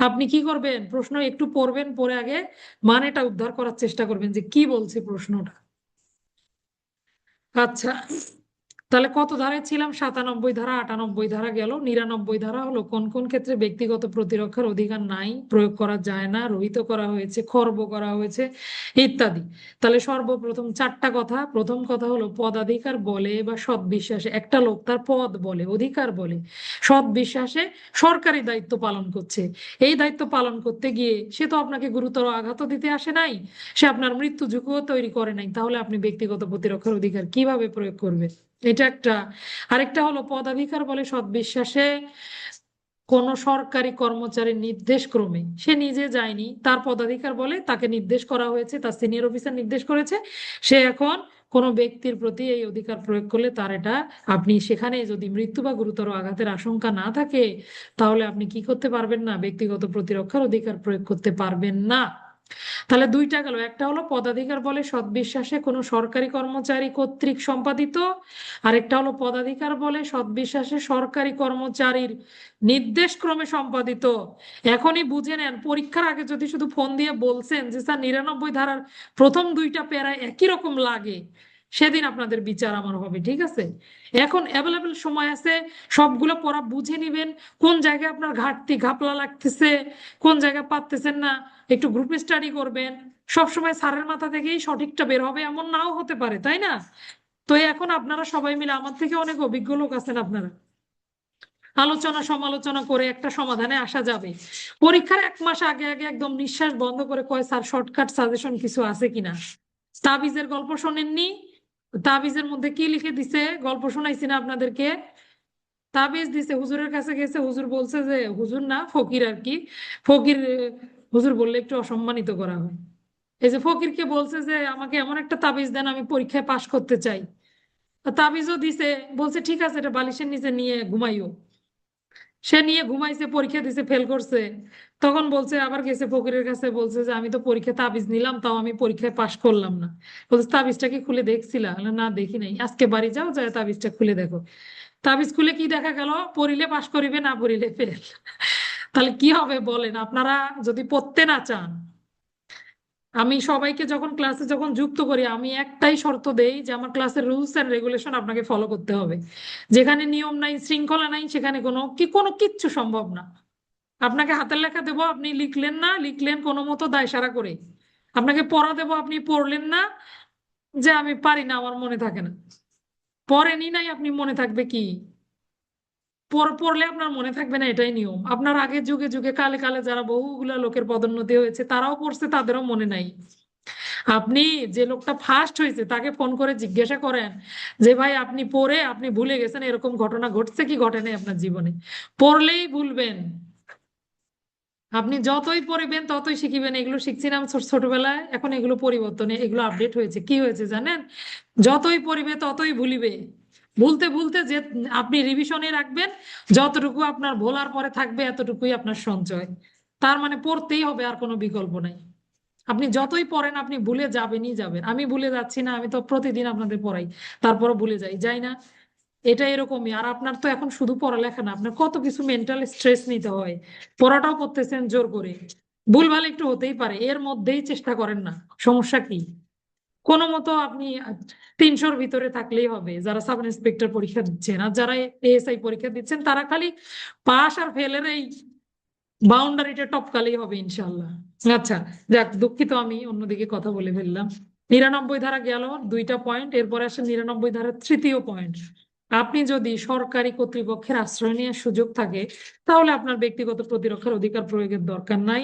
আপনি কি করবেন? প্রশ্ন একটু পড়বেন, পড়ে আগে মানেটা উদ্ধার করার চেষ্টা করবেন যে কি বলছে প্রশ্নটা। আচ্ছা, তাহলে কত ধারায় ছিলাম? 97 ধারা, 98 ধারা গেল। 99 ধারা হলো কোন কোন ক্ষেত্রে ব্যক্তিগত প্রতিরক্ষার অধিকার নাই, প্রয়োগ করা যায় না, রহিত করা হয়েছে, খর্ব করা হয়েছে ইত্যাদি। তাহলে সর্বপ্রথম চারটা কথা। প্রথম কথা হলো পদাধিকার বলে বা সৎ বিশ্বাসে একটা লোক তার পদ বলে, অধিকার বলে, সৎ বিশ্বাসে সরকারি দায়িত্ব পালন করছে। এই দায়িত্ব পালন করতে গিয়ে সে তো আপনাকে গুরুতর আঘাত দিতে আসে নাই, সে আপনার মৃত্যু ঝুঁকিও তৈরি করে নাই, তাহলে আপনি ব্যক্তিগত প্রতিরক্ষার অধিকার কিভাবে প্রয়োগ করবেন? এটা একটা। আরেকটা হলো পদাধিকার বলে সৎ বিশ্বাসে কোন সরকারি কর্মচারীর নির্দেশ ক্রমে, সে নিজে যায়নি, তার পদাধিকার বলে তাকে নির্দেশ করা হয়েছে, তার সিনিয়র অফিসার নির্দেশ করেছে, সে এখন কোনো ব্যক্তির প্রতি এই অধিকার প্রয়োগ করলে তার এটা, আপনি সেখানে যদি মৃত্যু বা গুরুতর আঘাতের আশঙ্কা না থাকে, তাহলে আপনি কি করতে পারবেন না? ব্যক্তিগত প্রতিরক্ষার অধিকার প্রয়োগ করতে পারবেন না। তাহলে দুইটা গেল। একটা হলো পদাধিকার বলে সৎবিশ্বাসে কোনো সরকারি কর্মচারী কর্তৃক সম্পাদিত, আরেকটা হলো পদাধিকার বলে সৎবিশ্বাসে সরকারি কর্মচারীর নির্দেশ ক্রমে সম্পাদিত। এখনই বুঝে নেন, পরীক্ষার আগে যদি শুধু ফোন দিয়ে বলছেন যে স্যার 99 ধারার প্রথম দুইটা প্যারা একই রকম লাগে, সেদিন আপনাদের বিচার আমার হবে, ঠিক আছে? এখন অ্যাভেলেবেল সময় আছে, সবগুলো পড়া বুঝে নিবেন, কোন জায়গায় আপনার ঘাটতি ঘাপলা লাগতেছে, কোন জায়গায় পারতেছেন না, একটু গ্রুপে স্টাডি করবেন। সবসময় স্যারের মাথা থেকেই সঠিকটা বের হবে এমন নাও হতে পারে, তাই না? তো এখন আপনারা সবাই মিলে, আমার থেকে অনেক অভিজ্ঞ লোক আছেন আপনারা, আলোচনা সমালোচনা করে একটা সমাধানে আসা যাবে। পরীক্ষার 1 মাস আগে আগে একদম নিঃশ্বাস বন্ধ করে কয় স্যার শর্টকাট সাজেশন কিছু আছে কিনা। তাবিজের গল্প শোনেননি? তাবিজের মধ্যে কি লিখে দিছে, গল্প শোনাইছি না আপনাদেরকে? তাবিজ দিছে, হুজুরের কাছে গেছে, হুজুর বলছে যে, হুজুর না ফকির আর কি, ফকির, হুজুর বললে একটু অসম্মানিত করা হয়। এই যে ফকিরকে বলছে যে আমাকে এমন একটা তাবিজ দেন আমি পরীক্ষায় পাশ করতে চাই। তাবিজও দিছে, বলছে ঠিক আছে এটা বালিশের নিচে নিয়ে ঘুমাইও। সে নিয়ে ঘুমাইছে, পরীক্ষা দিছে, ফেল করছে। তখন বলছে, আবার গেছে ফকিরের কাছে, বলছে যে আমি তো পরীক্ষা তাবিজ নিলাম, তাও আমি পরীক্ষায় পাশ করলাম না। বলছে তাবিজটা কি খুলে দেখছিলা? বলে, না দেখি নাই। আজকে বাড়ি যাও, যায় তাবিজটা খুলে দেখো। তাবিজ খুলে কি দেখা গেল? পড়িলে পাশ করিবে, না পড়িলে ফেল। তাহলে কি হবে বলেন? আপনারা যদি পড়তে না চান, আমি সবাইকে যখন ক্লাসে যখন যুক্ত করি, আমি একটাই শর্ত দেই যে আমার ক্লাসের রুলস এন্ড রেগুলেশন আপনাকে ফলো করতে হবে। যেখানে নিয়ম নাই, শৃঙ্খলা নাই, সেখানে কোনো কিচ্ছু সম্ভব না। আপনাকে হাতের লেখা দেবো, আপনি লিখলেন না, লিখলেন কোনো মতো দায়সারা করে। আপনাকে পড়া দেবো, আপনি পড়লেন না, যে আমি পারি না, আমার মনে থাকে না। পড়েনি নাই, আপনি মনে থাকবে কি? পড়লে আপনার মনে থাকবে না, এটাই নিয়ম। আপনার আগে যুগে যুগে কালে কালে যারা বহুগুলা লোকের পদোন্নতি হয়েছে, তারাও পড়ছে, তাদেরও মনে নাই। আপনি যে লোকটা ফার্স্ট হয়েছে তাকে ফোন করে জিজ্ঞাসা করেন যে ভাই আপনি পড়ে আপনি ভুলে গেছেন, এরকম ঘটনা ঘটছে কি ঘটে নাই আপনার জীবনে? পড়লেই ভুলবেন। আপনি যতই পড়বেন ততই শিখিবেন। এগুলো শিখছিলাম ছোটবেলায়, এখন এগুলো পরিবর্তনে, এগুলো আপডেট হয়েছে। কি হয়েছে জানেন? যতই পড়িবে ততই ভুলিবে। ভুলতে ভুলতে যে আপনি রিভিশনে রাখবেন, যতটুকু আপনার ভোলার পরে থাকবে এতটুকুই আপনার সঞ্চয়। তার মানে পড়তেই হবে, আর কোনো বিকল্প নাই। আপনি যতই পড়েন আপনি ভুলে যাবেনই যাবেন। আমি ভুলে যাচ্ছি না, আমি তো প্রতিদিন আপনাদের পড়াই, তারপরও ভুলে যাই না? এটা এরকমই। আর আপনার তো এখন শুধু পড়ালেখা না, আপনার কত কিছু মেন্টাল স্ট্রেস নিতে হয়। পড়াটাও করতেছেন জোর করে, ভুলভাল একটু হতেই পারে, এর মধ্যেই চেষ্টা করেন না। সমস্যা কি? কোনো মতো আপনি 300-র ভিতরে থাকলেই হবে, যারা সাব ইন্সপেক্টর পরীক্ষা দিচ্ছেন। আর যারা এএসআই পরীক্ষা দিচ্ছেন, তারা খালি পাস আর ফেলের এই বাউন্ডারিটা টপকালেই হবে ইনশাল্লাহ। আচ্ছা, যাক, দুঃখিত, আমি অন্যদিকে কথা বলে ফেললাম। 99 ধারা গেল, 2টা পয়েন্ট। এরপরে আসে 99 ধারার 3য় পয়েন্ট। আপনি যদি সরকারি কর্তৃপক্ষের আশ্রয় নেওয়ার সুযোগ থাকে, তাহলে আপনার ব্যক্তিগত প্রতিরক্ষার অধিকার প্রয়োগের দরকার নাই।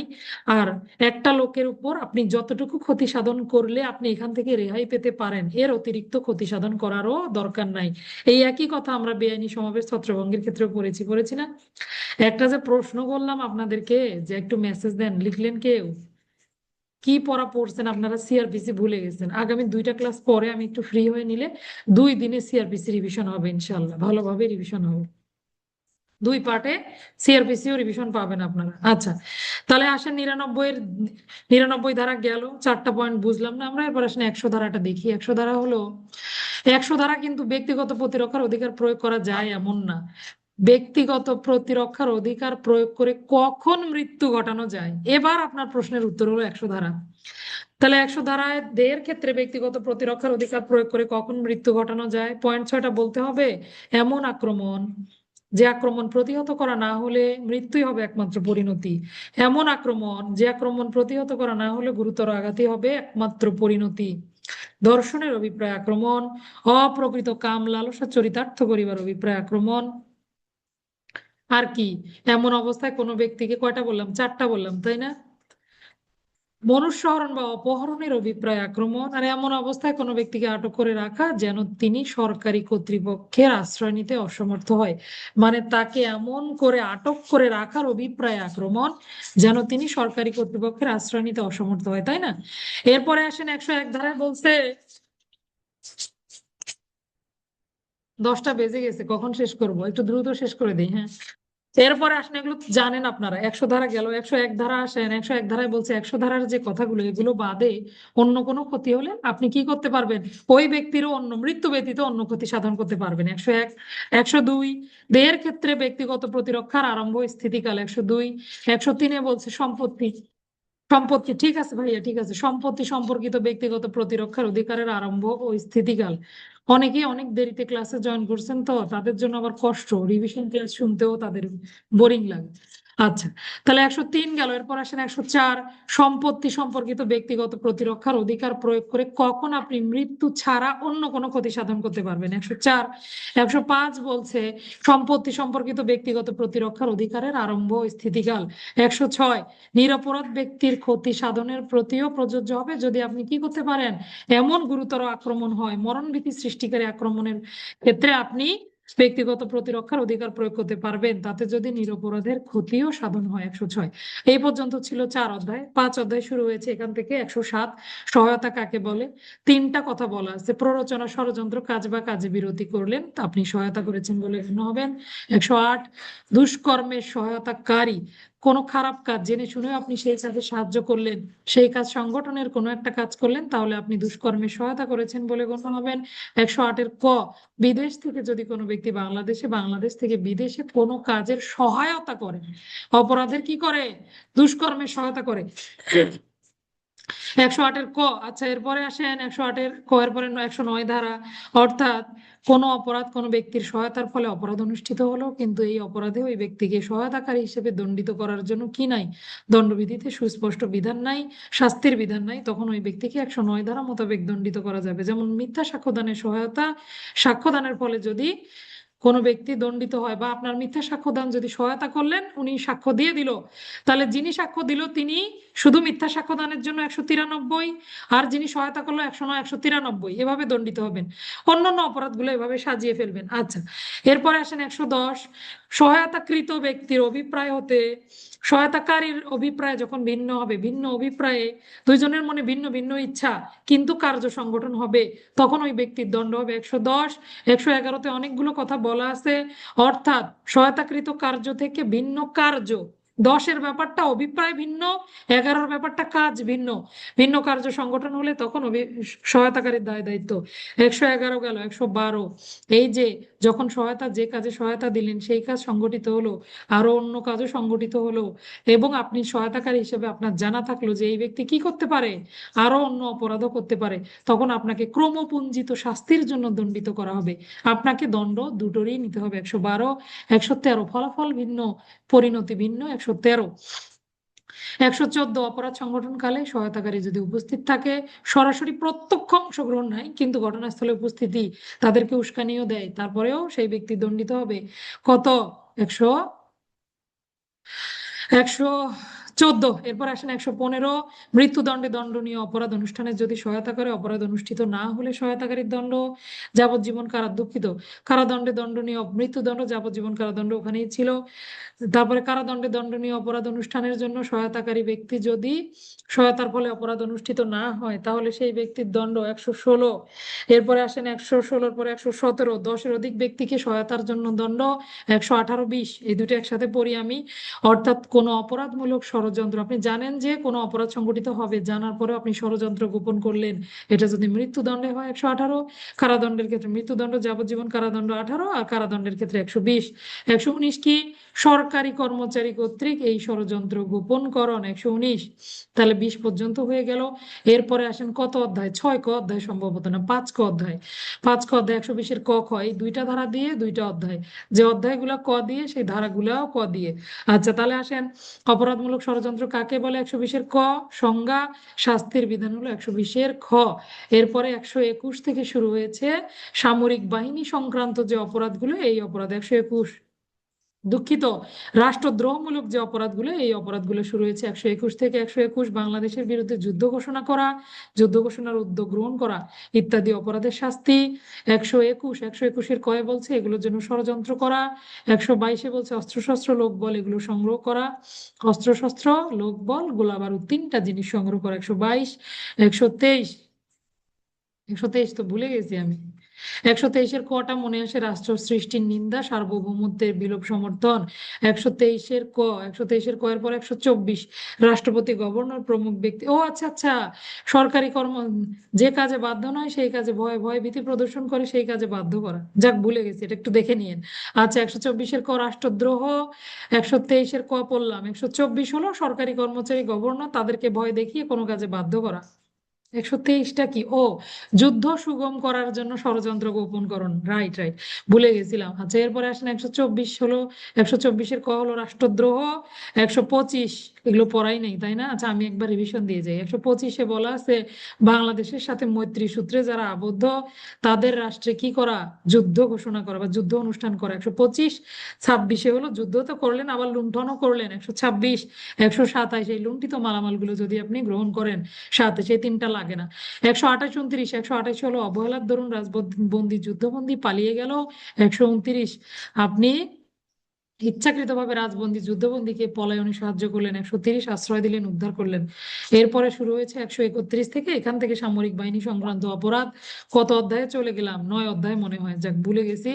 আর একটা লোকের উপর আপনি যতটুকু ক্ষতি সাধন করলে আপনি এখান থেকে রেহাই পেতে পারেন, এর অতিরিক্ত ক্ষতি সাধন করারও দরকার নাই। এই একই কথা আমরা বেআইনি সমাবেশ ছত্রভঙ্গের ক্ষেত্রে পড়েছি না? একটা যে প্রশ্ন করলাম আপনাদেরকে, যে একটু মেসেজ দেন, লিখলেন কেউ? কি পড়া পড়ছেন আপনারা? সিআরপিসি ভুলে গেছেন? আগামী 2টা ক্লাস পরে আমি একটু ফ্রি হয়ে নিলে 2 দিনে সিআরপিসি রিভিশন হবে ইনশাল্লাহ, ভালোভাবে রিভিশন হবে। 2 পার্টে সিআরপিসিও রিভিশন পাবেন আপনারা। আচ্ছা, তাহলে আসেন 99 ধারা গেল, 4টা পয়েন্ট বুঝলাম না আমরা। এরপর আসেন 100 ধারাটা দেখি। 100 ধারা হলো, 100 ধারা কিন্তু ব্যক্তিগত প্রতিরক্ষার অধিকার প্রয়োগ করা যায় এমন না। ব্যক্তিগত প্রতিরক্ষার অধিকার প্রয়োগ করে কখন মৃত্যু ঘটানো যায়, এবার আপনার প্রশ্নের উত্তর হলো 100 ধারা। তাহলে 100 ধারায় দের ক্ষেত্রে ব্যক্তিগত প্রতিরক্ষার অধিকার প্রয়োগ করে কখন মৃত্যু ঘটানো যায়, পয়েন্ট 6টা বলতে হবে। এমন আক্রমণ, যে আক্রমণ প্রতিহত করা না হলে মৃত্যুই হবে একমাত্র পরিণতি। এমন আক্রমণ, যে আক্রমণ প্রতিহত করা না হলে গুরুতর আঘাতই হবে একমাত্র পরিণতি। ধর্ষণের অভিপ্রায় আক্রমণ, অপ্রকৃত কাম লালসা চরিতার্থ করিবার অভিপ্রায় আক্রমণ। আর কি? এমন অবস্থায় কোনো ব্যক্তিকে, কয়টা বললাম? 4টা বললাম, তাই না? মনুষ্যহরণ বা অপহরণের অভিপ্রায় আক্রমণ। আর এমন অবস্থায় কোনো ব্যক্তিকে আটক করে রাখা যেন তিনি সরকারি কর্তৃপক্ষের আশ্রয় নিতে অসমর্থ হয়। মানে তাকে এমন করে আটক করে রাখার অভিপ্রায় আক্রমণ যেন তিনি সরকারি কর্তৃপক্ষের আশ্রয় নিতে অসমর্থ হয়, তাই না? এরপরে আসেন 101 ধারায় বলছে, 10টা বেজে গেছে, কখন শেষ করব? একটু দ্রুত শেষ করে দিই, হ্যাঁ। এরপরে আসেন, এগুলো তো জানেন আপনারা। 100 ধারা গেল, 101 ধারা আসেন। 101 ধারায় বলছে 100 ধারার যে কথাগুলো, এগুলো বাদে অন্য কোনো ক্ষতি হলে আপনি কি করতে পারবেন? ওই ব্যক্তিরও অন্য মৃত্যু ব্যতীত অন্য ক্ষতি সাধন করতে পারবেন। 101, 102 দেহের ক্ষেত্রে ব্যক্তিগত প্রতিরক্ষার আরম্ভ স্থিতিকাল। 102, 103-এ বলছে সম্পত্তি। সম্পত্তি, ঠিক আছে ভাইয়া, ঠিক আছে। সম্পত্তি সম্পর্কিত ব্যক্তিগত প্রতিরক্ষার অধিকারের আরম্ভ ও স্থিতিকাল। অনেকেই অনেক দেরিতে ক্লাসে জয়েন করছেন, তো তাদের জন্য আবার কষ্ট, রিভিশন ক্লাস শুনতেও তাদের বোরিং লাগে। আচ্ছা, তাহলে 103 গেল। এরপর আসেন 104, সম্পত্তি সম্পর্কিত ব্যক্তিগত প্রতিরক্ষার অধিকার প্রয়োগ করে কখন আপনি মৃত্যু ছাড়া অন্য কোনো ক্ষতি সাধন করতে পারবেন। 104। 105 বলছে সম্পত্তি সম্পর্কিত ব্যক্তিগত প্রতিরক্ষার অধিকারের আরম্ভ ও স্থিতিকাল। 106, নিরপরাধ ব্যক্তির ক্ষতি সাধনের প্রতিও প্রযোজ্য হবে যদি আপনি কি করতে পারেন, এমন গুরুতর আক্রমণ হয়, মরণভীতি সৃষ্টিকারী আক্রমণের ক্ষেত্রে আপনি ব্যক্তিগত প্রতিরক্ষার অধিকার প্রয়োগ করতে পারবেন, তাতে যদি নিরপরাধের ক্ষতিও সাধন হয়। 106। এই পর্যন্ত ছিল 4 অধ্যায়। 5 অধ্যায় শুরু হয়েছে এখান থেকে। 107, সহায়তা কাকে বলে। 3টা কথা বলা আছে, প্ররোচনা, ষড়যন্ত্র, কাজ বা কাজে বিরতি করলেন তা আপনি সহায়তা করেছেন বলে গণ্য হবেন। 108, দুষ্কর্মের সহায়তাকারী, কোনো খারাপ কাজ জেনে শুনেও আপনি সেই কাজে সাহায্য করলেন, সেই কাজ সংগঠনের কোনো একটা কাজ করলেন, তাহলে আপনি দুষ্কর্মে সহায়তা করেছেন বলে গণ্য হবেন। 108-এর ক, বিদেশ থেকে যদি কোনো ব্যক্তি বাংলাদেশে, বাংলাদেশ থেকে বিদেশে কোনো কাজের সহায়তা করে, অপরাধের কি করে, দুষ্কর্মের সহায়তা করে। 108-এর ক। আচ্ছা, এরপরে আসেন 108-এর ক এর পরে 109 ধারা, অর্থাৎ কোনো অপরাধ কোনো ব্যক্তির সহায়তার ফলে অপরাধ অনুষ্ঠিত হলো, কিন্তু এই অপরাধে ওই ব্যক্তিকে সহায়তাকারী হিসেবে দণ্ডিত করার জন্য কি নাই, দণ্ডবিধিতে সুস্পষ্ট বিধান নাই, শাস্তির বিধান নাই, তখন ওই ব্যক্তিকে 109 ধারা মোতাবেক দণ্ডিত করা যাবে। যেমন মিথ্যা সাক্ষ্যদানের সহায়তা, সাক্ষ্যদানের ফলে যদি কোনো ব্যক্তি দণ্ডিত হয়, বা আপনার মিথ্যা সাক্ষ্যদান যদি সহায়তা করলেন, উনি সাক্ষ্য দিয়ে দিল, তাহলে যিনি সাক্ষ্য দিল তিনি শুধু মিথ্যা সাক্ষ্যদানের জন্য 193, আর যিনি সহায়তা করলো 109, 193, এভাবে দণ্ডিত হবেন। অন্যান্য অপরাধগুলো এভাবে সাজিয়ে ফেলবেন। আচ্ছা, এরপরে আসেন 110, সহায়তাকৃত ব্যক্তির অভিপ্রায় হতে সহায়তাকারীর অভিপ্রায় যখন ভিন্ন হবে, ভিন্ন অভিপ্রায়ে দুইজনের মনে ভিন্ন ভিন্ন ইচ্ছা কিন্তু কার্য সংগঠন হবে, তখন ওই ব্যক্তির দণ্ড হবে। 110। 111-তে অনেকগুলো কথা বলা আছে, অর্থাৎ সহায়তাকৃত কার্য থেকে ভিন্ন কার্য। 10-এর ব্যাপারটা অভিপ্রায় ভিন্ন, 11-র ব্যাপারটা কাজ ভিন্ন, ভিন্ন কার্য সংগঠন হলে তখন সহায়তাকারীর দায় দায়িত্ব। 111 গেল। 112, এই যে যখন সহায়তা, যে কাজে সহায়তা দিলেন সেই কাজ সংগঠিত হলো, আরো অন্য কাজও সংগঠিত হলো, এবং আপনি সহায়তাকারী হিসেবে আপনার জানা থাকলো যে এই ব্যক্তি কি করতে পারে, আরো অন্য অপরাধও করতে পারে, তখন আপনাকে ক্রমপুঞ্জিত শাস্তির জন্য দণ্ডিত করা হবে। আপনাকে দণ্ড দুটোরই নিতে হবে। 112। 113, ফলাফল ভিন্ন, পরিণতি ভিন্ন। 113। 114, অপরাধ সংঘটনকালে সহায়তাকারী যদি উপস্থিত থাকে, সরাসরি প্রত্যক্ষ অংশগ্রহণ নাই কিন্তু ঘটনাস্থলে উপস্থিতি, তাদেরকে উস্কানিও দেয়, তারপরেও সেই ব্যক্তি দণ্ডিত হবে। কত? 114। এরপর আসেন 115, মৃত্যুদণ্ডে দণ্ডনীয় অপরাধ অনুষ্ঠানে যদি সহায়তা করে, অপরাধ অনুষ্ঠিত না হলে সহায়তাকারীর দণ্ড যাবজ্জীবন দুঃখিত, কারাদণ্ডে দণ্ডনীয়, মৃত্যুদণ্ড যাবজ্জীবন কারাদণ্ড ওখানেই ছিল। তারপরে কারাদণ্ডে দণ্ডনীয় অপরাধ অনুষ্ঠানের জন্য সহায়তাকারী ব্যক্তি যদি সহায়তার ফলে অপরাধ অনুষ্ঠিত না হয়, তাহলে সেই ব্যক্তির দণ্ড 116। এরপরে আসেন 116-র পরে 117, 10-এর অধিক ব্যক্তিকে সহায়তার জন্য দণ্ড। 118, 20, এই দুটো একসাথে পড়ি আমি। অর্থাৎ কোনো অপরাধমূলক ষড়যন্ত্র, আপনি জানেন যে কোনো অপরাধ সংঘটিত হবে, জানার পরেও আপনি ষড়যন্ত্র গোপন করলেন, এটা যদি মৃত্যুদণ্ডে হয় 118, কারাদণ্ডের ক্ষেত্রে মৃত্যুদণ্ড, যাবজ্জীবন কারাদণ্ড 18, আর কারাদণ্ডের ক্ষেত্রে 120। 119 কি? সরকারি কর্মচারী কর্তৃক এই ষড়যন্ত্র গোপনকরণ। 119। তাহলে 20 পর্যন্ত হয়ে গেল। এরপরে আসেন কত অধ্যায়? 6 ক অধ্যায়, সম্ভবত না 5 ক অধ্যায়। 5 ক অধ্যায় 120-এর ক খ, এই দুইটা ধারা দিয়ে দুইটা অধ্যায়, যে অধ্যায়গুলা ক দিয়ে সেই ধারাগুলাও ক দিয়ে। আচ্ছা, তাহলে আসেন অপরাধমূলক ষড়যন্ত্র কাকে বলে? 120-এর ক, সংজ্ঞা, শাস্তির বিধান হলো 120-এর খ। এরপরে 121 থেকে শুরু হয়েছে সামরিক বাহিনী সংক্রান্ত যে অপরাধগুলো, এই অপরাধ 121, দুঃখিত, রাষ্ট্রদ্রোহমূলক যে অপরাধগুলো, এই অপরাধগুলো শুরু হয়েছে 121 থেকে। 121, বাংলাদেশের বিরুদ্ধে যুদ্ধ ঘোষণা করা, যুদ্ধ ঘোষণার উদ্যোগ গ্রহণ করা ইত্যাদি অপরাধের শাস্তি। 121। 121-এর কয়ে বলছে এগুলোর জন্য ষড়যন্ত্র করা। 122-এ বলছে অস্ত্রশস্ত্র, লোকবল এগুলো সংগ্রহ করা, অস্ত্রশস্ত্র, লোকবল, গোলাবারুদ, 3টা জিনিস সংগ্রহ করা। 122। 123, 123 তো ভুলে গেছি আমি। 123-এর কটা মনে আসে? রাষ্ট্র সৃষ্টির নিন্দা, সার্বভৌমত্বের বিলোপ সমর্থন। 123-এর ক এর পর 124, রাষ্ট্রপতি, গভর্নর, প্রমুখ ব্যক্তি। ও আচ্ছা আচ্ছা, সরকারি কর্ম, যে কাজে বাধ্য নয় সেই কাজে ভয় ভয় ভীতি প্রদর্শন করে সেই কাজে বাধ্য করা। যাক, ভুলে গেছি, এটা একটু দেখে নিন। আচ্ছা, 124-এর ক রাষ্ট্রদ্রোহ, 123-এর ক পড়লাম। 124 হলো সরকারি কর্মচারী, গভর্নর, তাদেরকে ভয় দেখিয়ে কোনো কাজে বাধ্য করা। 123টা কি? ও, যুদ্ধ সুগম করার জন্য ষড়যন্ত্র গোপনকরণ। রাইট রাইট, ভুলে গেছিলাম। আচ্ছা, এরপরে আসেন 124 হলো, 124-এর ক হলো রাষ্ট্রদ্রোহ। 125, এগুলো পড়াই নেই তাই না? আচ্ছা, আমি একবার রিভিশন দিয়ে যাই। 125-এ বলা আছে বাংলাদেশের সাথে মৈত্রী সূত্রে যারা আবদ্ধ তাদের রাষ্ট্রে কি করা? যুদ্ধ ঘোষণা করা বা যুদ্ধ অনুষ্ঠান করা। 125। 26-এ হলো যুদ্ধ তো করলেন, আবার লুণ্ঠনও করলেন। 126। 127, এই লুণ্ঠিত মালামালগুলো যদি আপনি গ্রহণ করেন, সাথে সেই তিনটা লাগে না। 128, 29। 128 হলো অবহেলার দরুন রাজবন্দী যুদ্ধবন্দী পালিয়ে গেল। 129, আপনি ইচ্ছাকৃতভাবে রাজবন্দী যুদ্ধবন্দীকে পলায়নে সাহায্য করলেন। 130, আশ্রয় দিলেন, উদ্ধার করলেন। এরপরে শুরু হয়েছে 131 থেকে, এখান থেকে সামরিক বাহিনী সংক্রান্ত অপরাধ। কত অধ্যায়ে চলে গেলাম? 9 অধ্যায় মনে হয়, যাক ভুলে গেছি।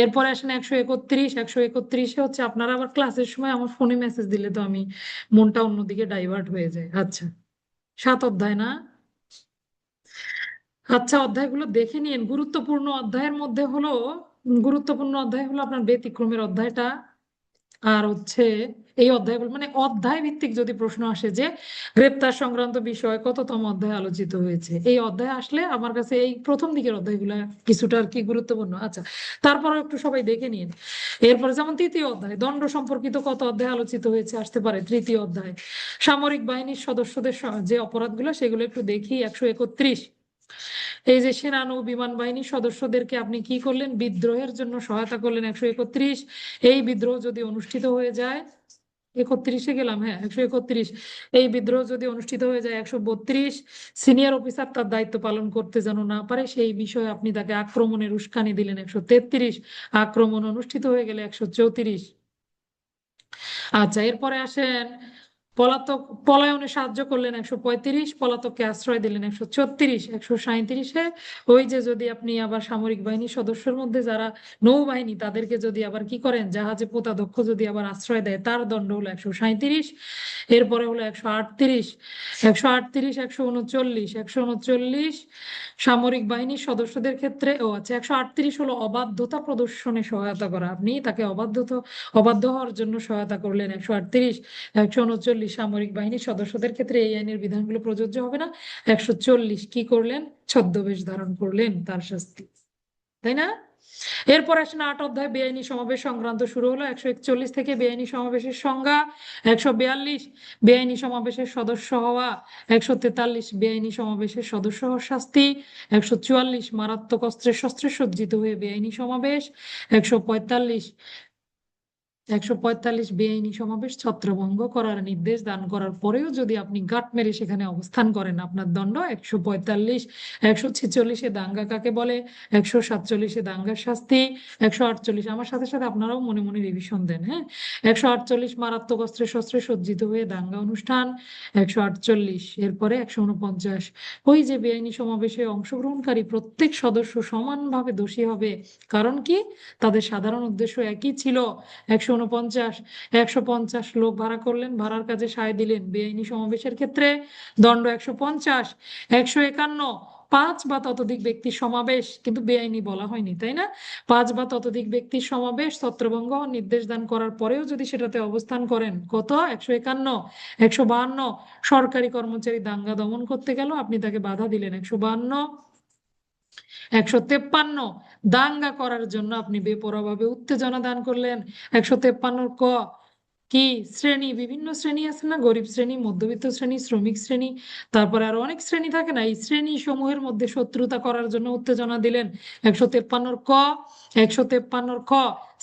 এরপরে আসেন 131। 131-এ হচ্ছে আপনারা আবার ক্লাসের সময় আমার ফোনে মেসেজ দিলে তো আমি মনটা অন্যদিকে ডাইভার্ট হয়ে যায়। আচ্ছা, 7 অধ্যায় না? আচ্ছা, অধ্যায়গুলো দেখে নিন। গুরুত্বপূর্ণ অধ্যায় হলো আপনার ব্যতিক্রমের অধ্যায়টা। আর হচ্ছে এই অধ্যায়গুলো মানে অধ্যায় ভিত্তিক যদি প্রশ্ন আসে যে গ্রেপ্তার সংক্রান্ত বিষয় কততম অধ্যায় আলোচিত হয়েছে, এই অধ্যায় আসলে আমার কাছে এই প্রথম দিকের অধ্যায়গুলো কিছুটা আর কি গুরুত্বপূর্ণ। আচ্ছা, তারপরে একটু সবাই দেখে নিন। এরপরে যেমন তৃতীয় অধ্যায়, দণ্ড সম্পর্কিত কত অধ্যায় আলোচিত হয়েছে আসতে পারে? তৃতীয় অধ্যায়। সামরিক বাহিনীর সদস্যদের যে অপরাধগুলো সেগুলো একটু দেখি। 131, এই যে সেনা নৌ বিমান বাহিনীর সদস্যদেরকে আপনি কি করলেন? বিদ্রোহের জন্য সহায়তা করলেন। 131, এই বিদ্রোহ যদি অনুষ্ঠিত হয়ে যায়, 31-এ গেলাম, হ্যাঁ 131, এই বিদ্রোহ যদি অনুষ্ঠিত হয়ে যায়। 132, সিনিয়র অফিসার তার দায়িত্ব পালন করতে যেন না পারে সেই বিষয়ে আপনি তাকে আক্রমণের উস্কানি দিলেন। 133, আক্রমণ অনুষ্ঠিত হয়ে গেলে। 134। আচ্ছা, এরপরে আসেন পলাতক পলায়নে সাহায্য করলেন। 135, পলাতককে আশ্রয় দিলেন। 136। 137-এ ওই যে যদি আপনি আবার সামরিক বাহিনীর সদস্যের মধ্যে যারা নৌবাহিনী তাদেরকে যদি আবার কি করেন, জাহাজে পোতাদক্ষ যদি আবার আশ্রয় দেয়, তার দণ্ড হলো 137। এরপরে হলো 138। 138, 139। 139 সামরিক বাহিনীর সদস্যদের ক্ষেত্রে, ও আচ্ছা, 138 হলো অবাধ্যতা প্রদর্শনে সহায়তা করা, আপনি তাকে অবাধ্য হওয়ার জন্য সহায়তা করলেন। 138। 139, সামরিক বাহিনীর সদস্যদের ক্ষেত্রে এই আইনের বিধানগুলো প্রযোজ্য হবে না। 140, কি করলেন? ছদ্মবেশ ধারণ করলেন, তার শাস্তি, তাই না? এরপর আসেন 8 অধ্যায়, বেআইনি সমাবেশ সংক্রান্ত শুরু হলো। 141 থেকে বেআইনি সমাবেশের সংজ্ঞা। 142, বেআইনি সমাবেশের সদস্য হওয়া। 143, বেআইনি সমাবেশের সদস্য হওয়ার শাস্তি। 144, মারাত্মক অস্ত্রে শস্ত্রে সজ্জিত হয়ে বেআইনি সমাবেশ। 145, 145, বেআইনি সমাবেশ ছত্রভঙ্গ করার নির্দেশ দান করার পরেও যদি আপনি গাঁট মেরে সেখানে অবস্থান করেন, আপনার দণ্ড। 145। 146-এ দাঙ্গা কাকে বলে? 147-এ দাঙ্গার শাস্তি। 148, আমার সাথে সাথে আপনারাও মনে মনে রিভিশন দেন, হ্যাঁ। 148, মারাত্মক অস্ত্রে শস্ত্রে সজ্জিত হয়ে দাঙ্গা অনুষ্ঠান। 148। এরপরে 149, ওই যে বেআইনি সমাবেশে অংশগ্রহণকারী প্রত্যেক সদস্য সমানভাবে দোষী হবে, কারণ কি? তাদের সাধারণ উদ্দেশ্য একই ছিল। 149, 150, লোক ভাড়া করলেন, ভাড়ার কাজে সায় দিলেন বেআইনি সমাবেশের ক্ষেত্রে, দণ্ড 150। 151, 5 বা ততোধিক ব্যক্তির সমাবেশ, কিন্তু বেআইনি বলা হয়নি তাই না? 5 বা ততোধিক ব্যক্তির সমাবেশ ছত্রভঙ্গ নির্দেশ দান করার পরেও যদি সেটাতে অবস্থান করেন, কত? 151। 152, সরকারি কর্মচারী দাঙ্গা দমন করতে গেল, আপনি তাকে বাধা দিলেন। 152। 153, দাঙ্গা করার জন্য আপনি বেপরোয়াভাবে উত্তেজনা দান করলেন। 153 ক, কি শ্রেণী? বিভিন্ন শ্রেণী আছে না, গরিব শ্রেণী, মধ্যবিত্ত শ্রেণী, শ্রমিক শ্রেণী, তারপরে আরো অনেক শ্রেণী থাকে না, এই শ্রেণী সমূহের মধ্যে শত্রুতা করার জন্য উত্তেজনা দিলেন। 153 ক। 153 খ,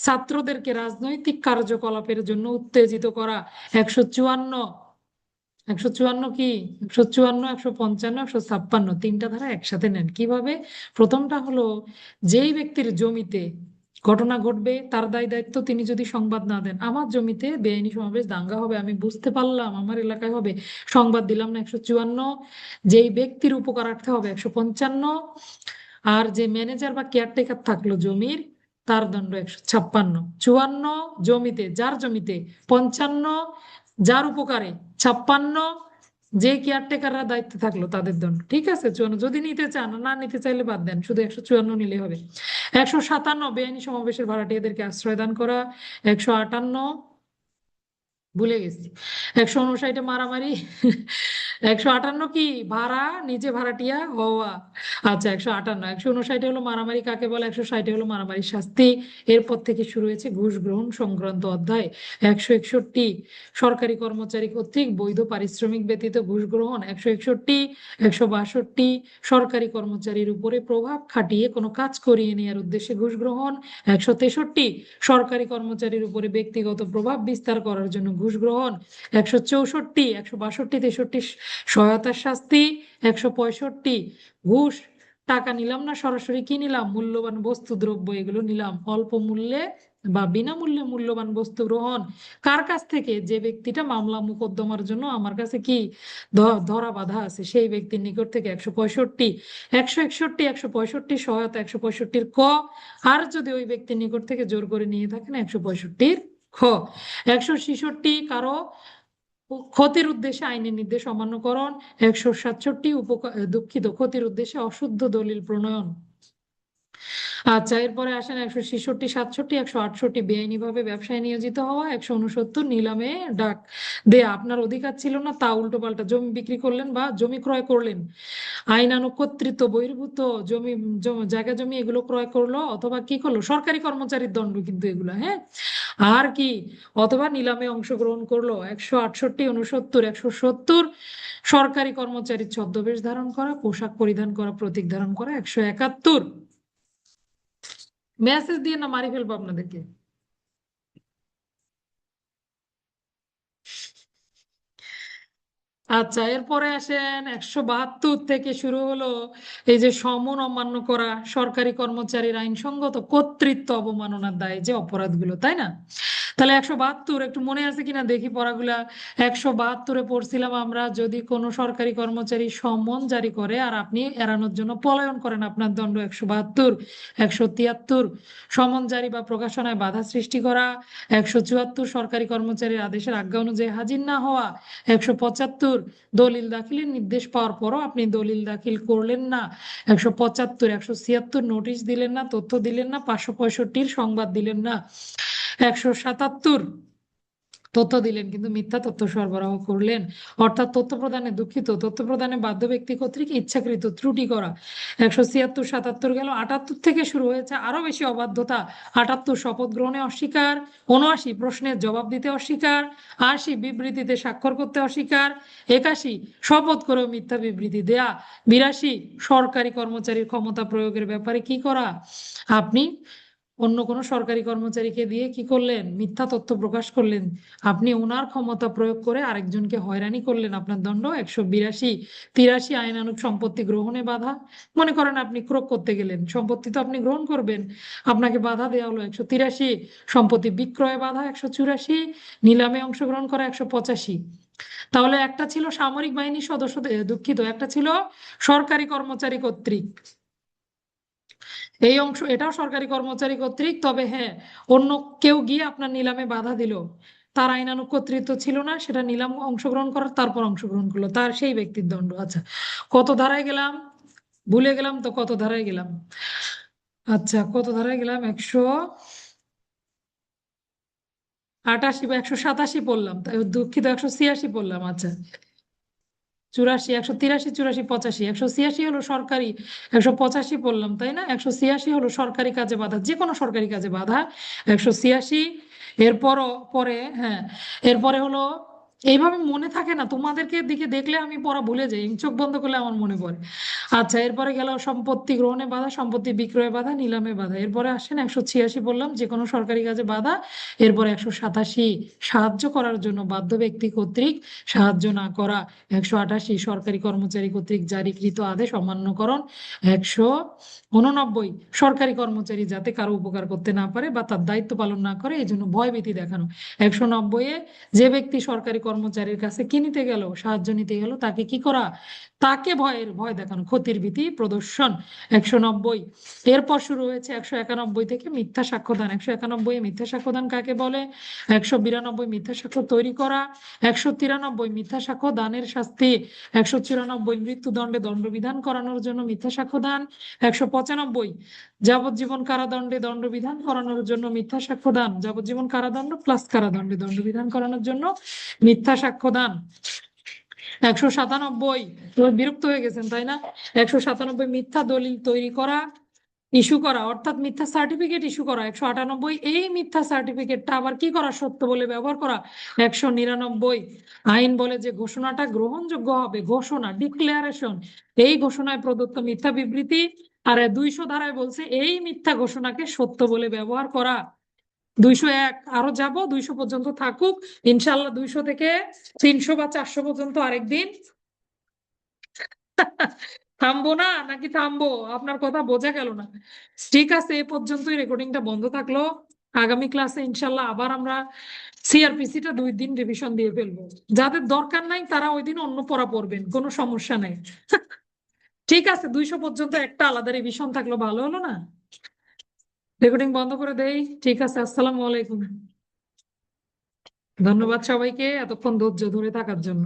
ছাত্রদেরকে রাজনৈতিক কার্যকলাপের জন্য উত্তেজিত করা। 154। 154 কি? 154, 155, 156, তিনটা ধারা একসাথে নেন। কিভাবে? প্রথমটা হলো, যেই ব্যক্তির জমিতে ঘটনা ঘটবে তার দায় দায়িত্ব, তিনি যদি সংবাদ না দেন, আমার জমিতে বেআইনি সমাবেশ দাঙ্গা হবে, আমি বুঝতে পারলাম আমার এলাকায় হবে, সংবাদ দিলাম না, 154। যেই ব্যক্তির উপকারার্থে হবে, 155। আর যে ম্যানেজার বা কেয়ারটেকার থাকলো জমির, তার দণ্ড 156। 54 জমিতে, যার জমিতে। 55 যার উপকারে। 56 যে কেয়ারটেকাররা দায়িত্বে থাকলো তাদের দণ্ড। ঠিক আছে, 54 যদি নিতে চান, না নিতে চাইলে বাদ দেন, শুধু 154 নিলে হবে। 157 বেআইনি সমাবেশের ভাড়াটিয়াদেরকে আশ্রয় দান করা। 158 ভুলে গেছি। 159 মারামারি। 158 কি ভাড়া, নিজে ভাড়াটিয়া হওয়া। আচ্ছা, 158। 159 হলো মারামারি কাকে বলে, 160 হলো মারামারির শাস্তি। এরপর থেকে শুরু হয়েছে ঘুষ গ্রহণ সংক্রান্ত অধ্যায়। 161 সরকারি কর্মচারী কর্তৃক বৈধ পারিশ্রমিক ব্যতীত ঘুষ গ্রহণ। 161। 162 সরকারি কর্মচারীর উপরে প্রভাব খাটিয়ে কোনো কাজ করিয়ে নেওয়ার উদ্দেশ্যে ঘুষ গ্রহণ। 163 সরকারি কর্মচারীর উপরে ব্যক্তিগত প্রভাব বিস্তার করার জন্য ঘুষ গ্রহণ। 164। 162 63 সহায়তার শাস্তি। 165 ঘুষ, টাকা নিলাম না, সরাসরি কি নিলাম, মূল্যবান বস্তু দ্রব্য এগুলো নিলাম, অল্প মূল্যে বা বিনামূল্যে মূল্যবান বস্তু গ্রহণ। কার কাছ থেকে, যে ব্যক্তিটা মামলা মোকদ্দমার জন্য আমার কাছে কি ধরা বাঁধা আছে, সেই ব্যক্তির নিকট থেকে। 165। 161 165 সহায়তা 165 ক। আর যদি ওই ব্যক্তির নিকট থেকে জোর করে নিয়ে থাকেন 165 খ। 166 কারো ক্ষতির উদ্দেশ্যে আইনের নির্দেশ অমান্যকরণ। 167 দুঃখিত, ক্ষতির উদ্দেশ্যে অশুদ্ধ দলিল প্রণয়ন। আচ্ছা, এরপরে আসেন 166 67 168 বেআইনি ভাবে ব্যবসায় নিয়োজিত হওয়া। 169 নিলামে ডাক দেয়া, আপনার অধিকার ছিল না তা উল্টো পাল্টা জমি বিক্রি করলেন বা জমি ক্রয় করলেন। আইনানুগ কর্তৃত্ব বহির্ভূত জমি, জায়গা জমি এগুলো ক্রয় করলো অথবা কি করলো, সরকারি কর্মচারীর দণ্ড কিন্তু এগুলো, হ্যাঁ। আর কি, অথবা নিলামে অংশগ্রহণ করলো। 168 69 170 সরকারি কর্মচারীর ছদ্মবেশ ধারণ করা, পোশাক পরিধান করা, প্রতীক ধারণ করা। 171 মেসেজ দিয়ে না মারি ফেলবো আপনাদেরকে। আচ্ছা, এরপরে আসেন 172 থেকে শুরু হলো এই যে সমন অমান্য করা, সরকারি কর্মচারীর আইনসঙ্গত কর্তৃত্ব অবমাননার দায়ে যে অপরাধগুলো, তাই না? তাহলে 172 একটু মনে আছে কিনা দেখি পড়াগুলা। 172 পড়ছিলাম আমরা, যদি কোনো সরকারি কর্মচারী সমন জারি করে আর আপনি এড়ানোর জন্য পলায়ন করেন, আপনার দণ্ড 172। 173 সমন জারি বা প্রকাশনায় বাধা সৃষ্টি করা। 174 সরকারি কর্মচারীর আদেশের আজ্ঞা অনুযায়ী হাজির না হওয়া। 175 দলিল দাখিলের নির্দেশ পাওয়ার পরও আপনি দলিল দাখিল করলেন না। 175 176 নোটিশ দিলেন না, তথ্য দিলেন না। 565 সংবাদ দিলেন না। 177 তথ্য দিলেন কিন্তু মিথ্যা তথ্য সরবরাহ করলেন, অর্থাৎ তথ্য প্রদানে, দুঃখিত, তথ্য প্রদানে বাধ্য ব্যক্তি কর্তৃক ইচ্ছাকৃত ত্রুটি করা। 176 77 গেল। 78 থেকে শুরু হয়েছে আরো বেশি অবাধ্যতা। 78 শপথ গ্রহণে অস্বীকার। 79 প্রশ্নের জবাব দিতে অস্বীকার। 80 বিবৃতিতে স্বাক্ষর করতে অস্বীকার। 81 শপথ করেও মিথ্যা বিবৃতি দেয়া। 82 সরকারি কর্মচারীর ক্ষমতা প্রয়োগের ব্যাপারে কি করা, আপনি অন্য কোনো সরকারি কর্মচারীকে দিয়ে কি করলেন, মিথ্যা তথ্য প্রকাশ করলেন, আপনি ওনার ক্ষমতা প্রয়োগ করে আরেকজনকে হয়রানি করলেন, আপনার দণ্ড 182। 83 আইনানুগ সম্পত্তি গ্রহণে বাধা। মনে করেন আপনি ক্রোক করতে গেলেন, সম্পত্তি তো আপনি গ্রহণ করবেন, আপনাকে বাধা দেওয়া হলো। 183 সম্পত্তি বিক্রয়ে বাধা। 184 নিলামে অংশগ্রহণ করা। 185 তাহলে একটা ছিল সামরিক বাহিনীর সদস্যদের, দুঃখিত, একটা ছিল সরকারি কর্মচারী কর্তৃক। এই অংশ এটাও সরকারি কর্মচারী কর্তৃক, তবে হ্যাঁ, অন্য কেউ গিয়ে আপনার নিলামে বাধা দিল, তার আইনানুগ কর্তৃত্ব ছিল না, সেটা নিলাম অংশগ্রহণ করার, তারপর অংশগ্রহণ করলো, তার সেই ব্যক্তির দণ্ড। আচ্ছা, কত ধারায় গেলাম, ভুলে গেলাম তো, কত ধারায় গেলাম। আচ্ছা, কত ধারায় গেলাম, 188 বা 187 পড়লাম, তাই দুঃখিত, 186 পড়লাম। আচ্ছা, 84 183 84 85 186 হলো সরকারি, 185 পড়লাম তাই না, 186 হলো সরকারি কাজে বাধা, যে কোনো সরকারি কাজে বাধা। 186 এরপরও পরে, হ্যাঁ, এরপরে হলো, এইভাবে মনে থাকে না, তোমাদেরকে দিকে দেখলে আমি পড়া ভুলে যাই, চোখ বন্ধ করলে আমার মনে পড়ে। আচ্ছা, এরপরে গেল সম্পত্তি গ্রহণে বাধা, সম্পত্তি বিক্রয়ে বাধা, নিলামে বাধা। এরপরে আসেন 186 বললাম, যে কোনো সরকারি কাজে বাধা। এরপরে 187 সাহায্য করার জন্য বাধ্য ব্যক্তি কর্তৃক সাহায্য না করা। 188 সরকারি কর্মচারী কর্তৃক জারিকৃত আদেশ অমান্যকরণ। 189 সরকারি কর্মচারী যাতে কারো উপকার করতে না পারে বা তার দায়িত্ব পালন না করে এই জন্য ভয়ভীতি দেখানো। 190 যে ব্যক্তি সরকারি কর্মচারীর কাছে কি নিতে গেল, সাহায্য নিতে গেল, তাকে কি করা, তাকে ভয় দেখানো, ক্ষতির ভীতি প্রদর্শন। 190। এরপর শুরু হয়েছে 191 থেকে মিথ্যা সাক্ষ্যদান। 191 মিথ্যা সাক্ষ্যদান কাকে বলে? 192 মিথ্যা সাক্ষ্য তৈরি করা। 193 মিথ্যা সাক্ষ্য দানের শাস্তি। 194 মৃত্যুদণ্ডে দণ্ডবিধান করানোর জন্য মিথ্যা সাক্ষ্য দান। 195 যাবজ্জীবন কারাদণ্ডে দণ্ডবিধান করানোর জন্য মিথ্যা সাক্ষ্য দান। যাবজ্জীবন কারাদণ্ড প্লাস কারাদণ্ডে দণ্ডবিধান করানোর জন্য মিথ্যা সাক্ষ্য দান। 197 বিরক্ত হয়ে গেছেন তাই না? 197 মিথ্যা দলিল তৈরি করা, ইস্যু করা, অর্থাৎ মিথ্যা সার্টিফিকেট ইস্যু করা। 198 এই মিথ্যা সার্টিফিকেটটা আবার কি করা, সত্য বলে ব্যবহার করা। 199 আইন বলে যে ঘোষণাটা গ্রহণযোগ্য হবে, ঘোষণা ডিক্লারেশন, এই ঘোষণায় প্রদত্ত মিথ্যা বিবৃতি। আর 200 ধারায় বলছে এই মিথ্যা ঘোষণাকে সত্য বলে ব্যবহার করা। 201 আরো যাব, 200 পর্যন্ত থাকুক ইনশাল্লাহ। 200 থেকে 300 বা 400 পর্যন্ত আরেকদিন থামবো না নাকি থামবো, আপনার কথা বোঝা গেল না। ঠিক আছে, এ পর্যন্তই রেকর্ডিংটা বন্ধ থাকলো। আগামী ক্লাসে ইনশাল্লাহ আবার আমরা সিআরপিসিটা 2 দিন রিভিশন দিয়ে ফেলবো। যাদের দরকার নাই তারা ওই দিন অন্য পড়া পড়বেন, কোনো সমস্যা নেই। ঠিক আছে, 200 পর্যন্ত একটা আলাদা রিভিশন থাকলো, ভালো হলো না? রেকর্ডিং বন্ধ করে দেই। ঠিক আছে, আসসালামু আলাইকুম। ধন্যবাদ সবাইকে এতক্ষণ ধৈর্য ধরে থাকার জন্য।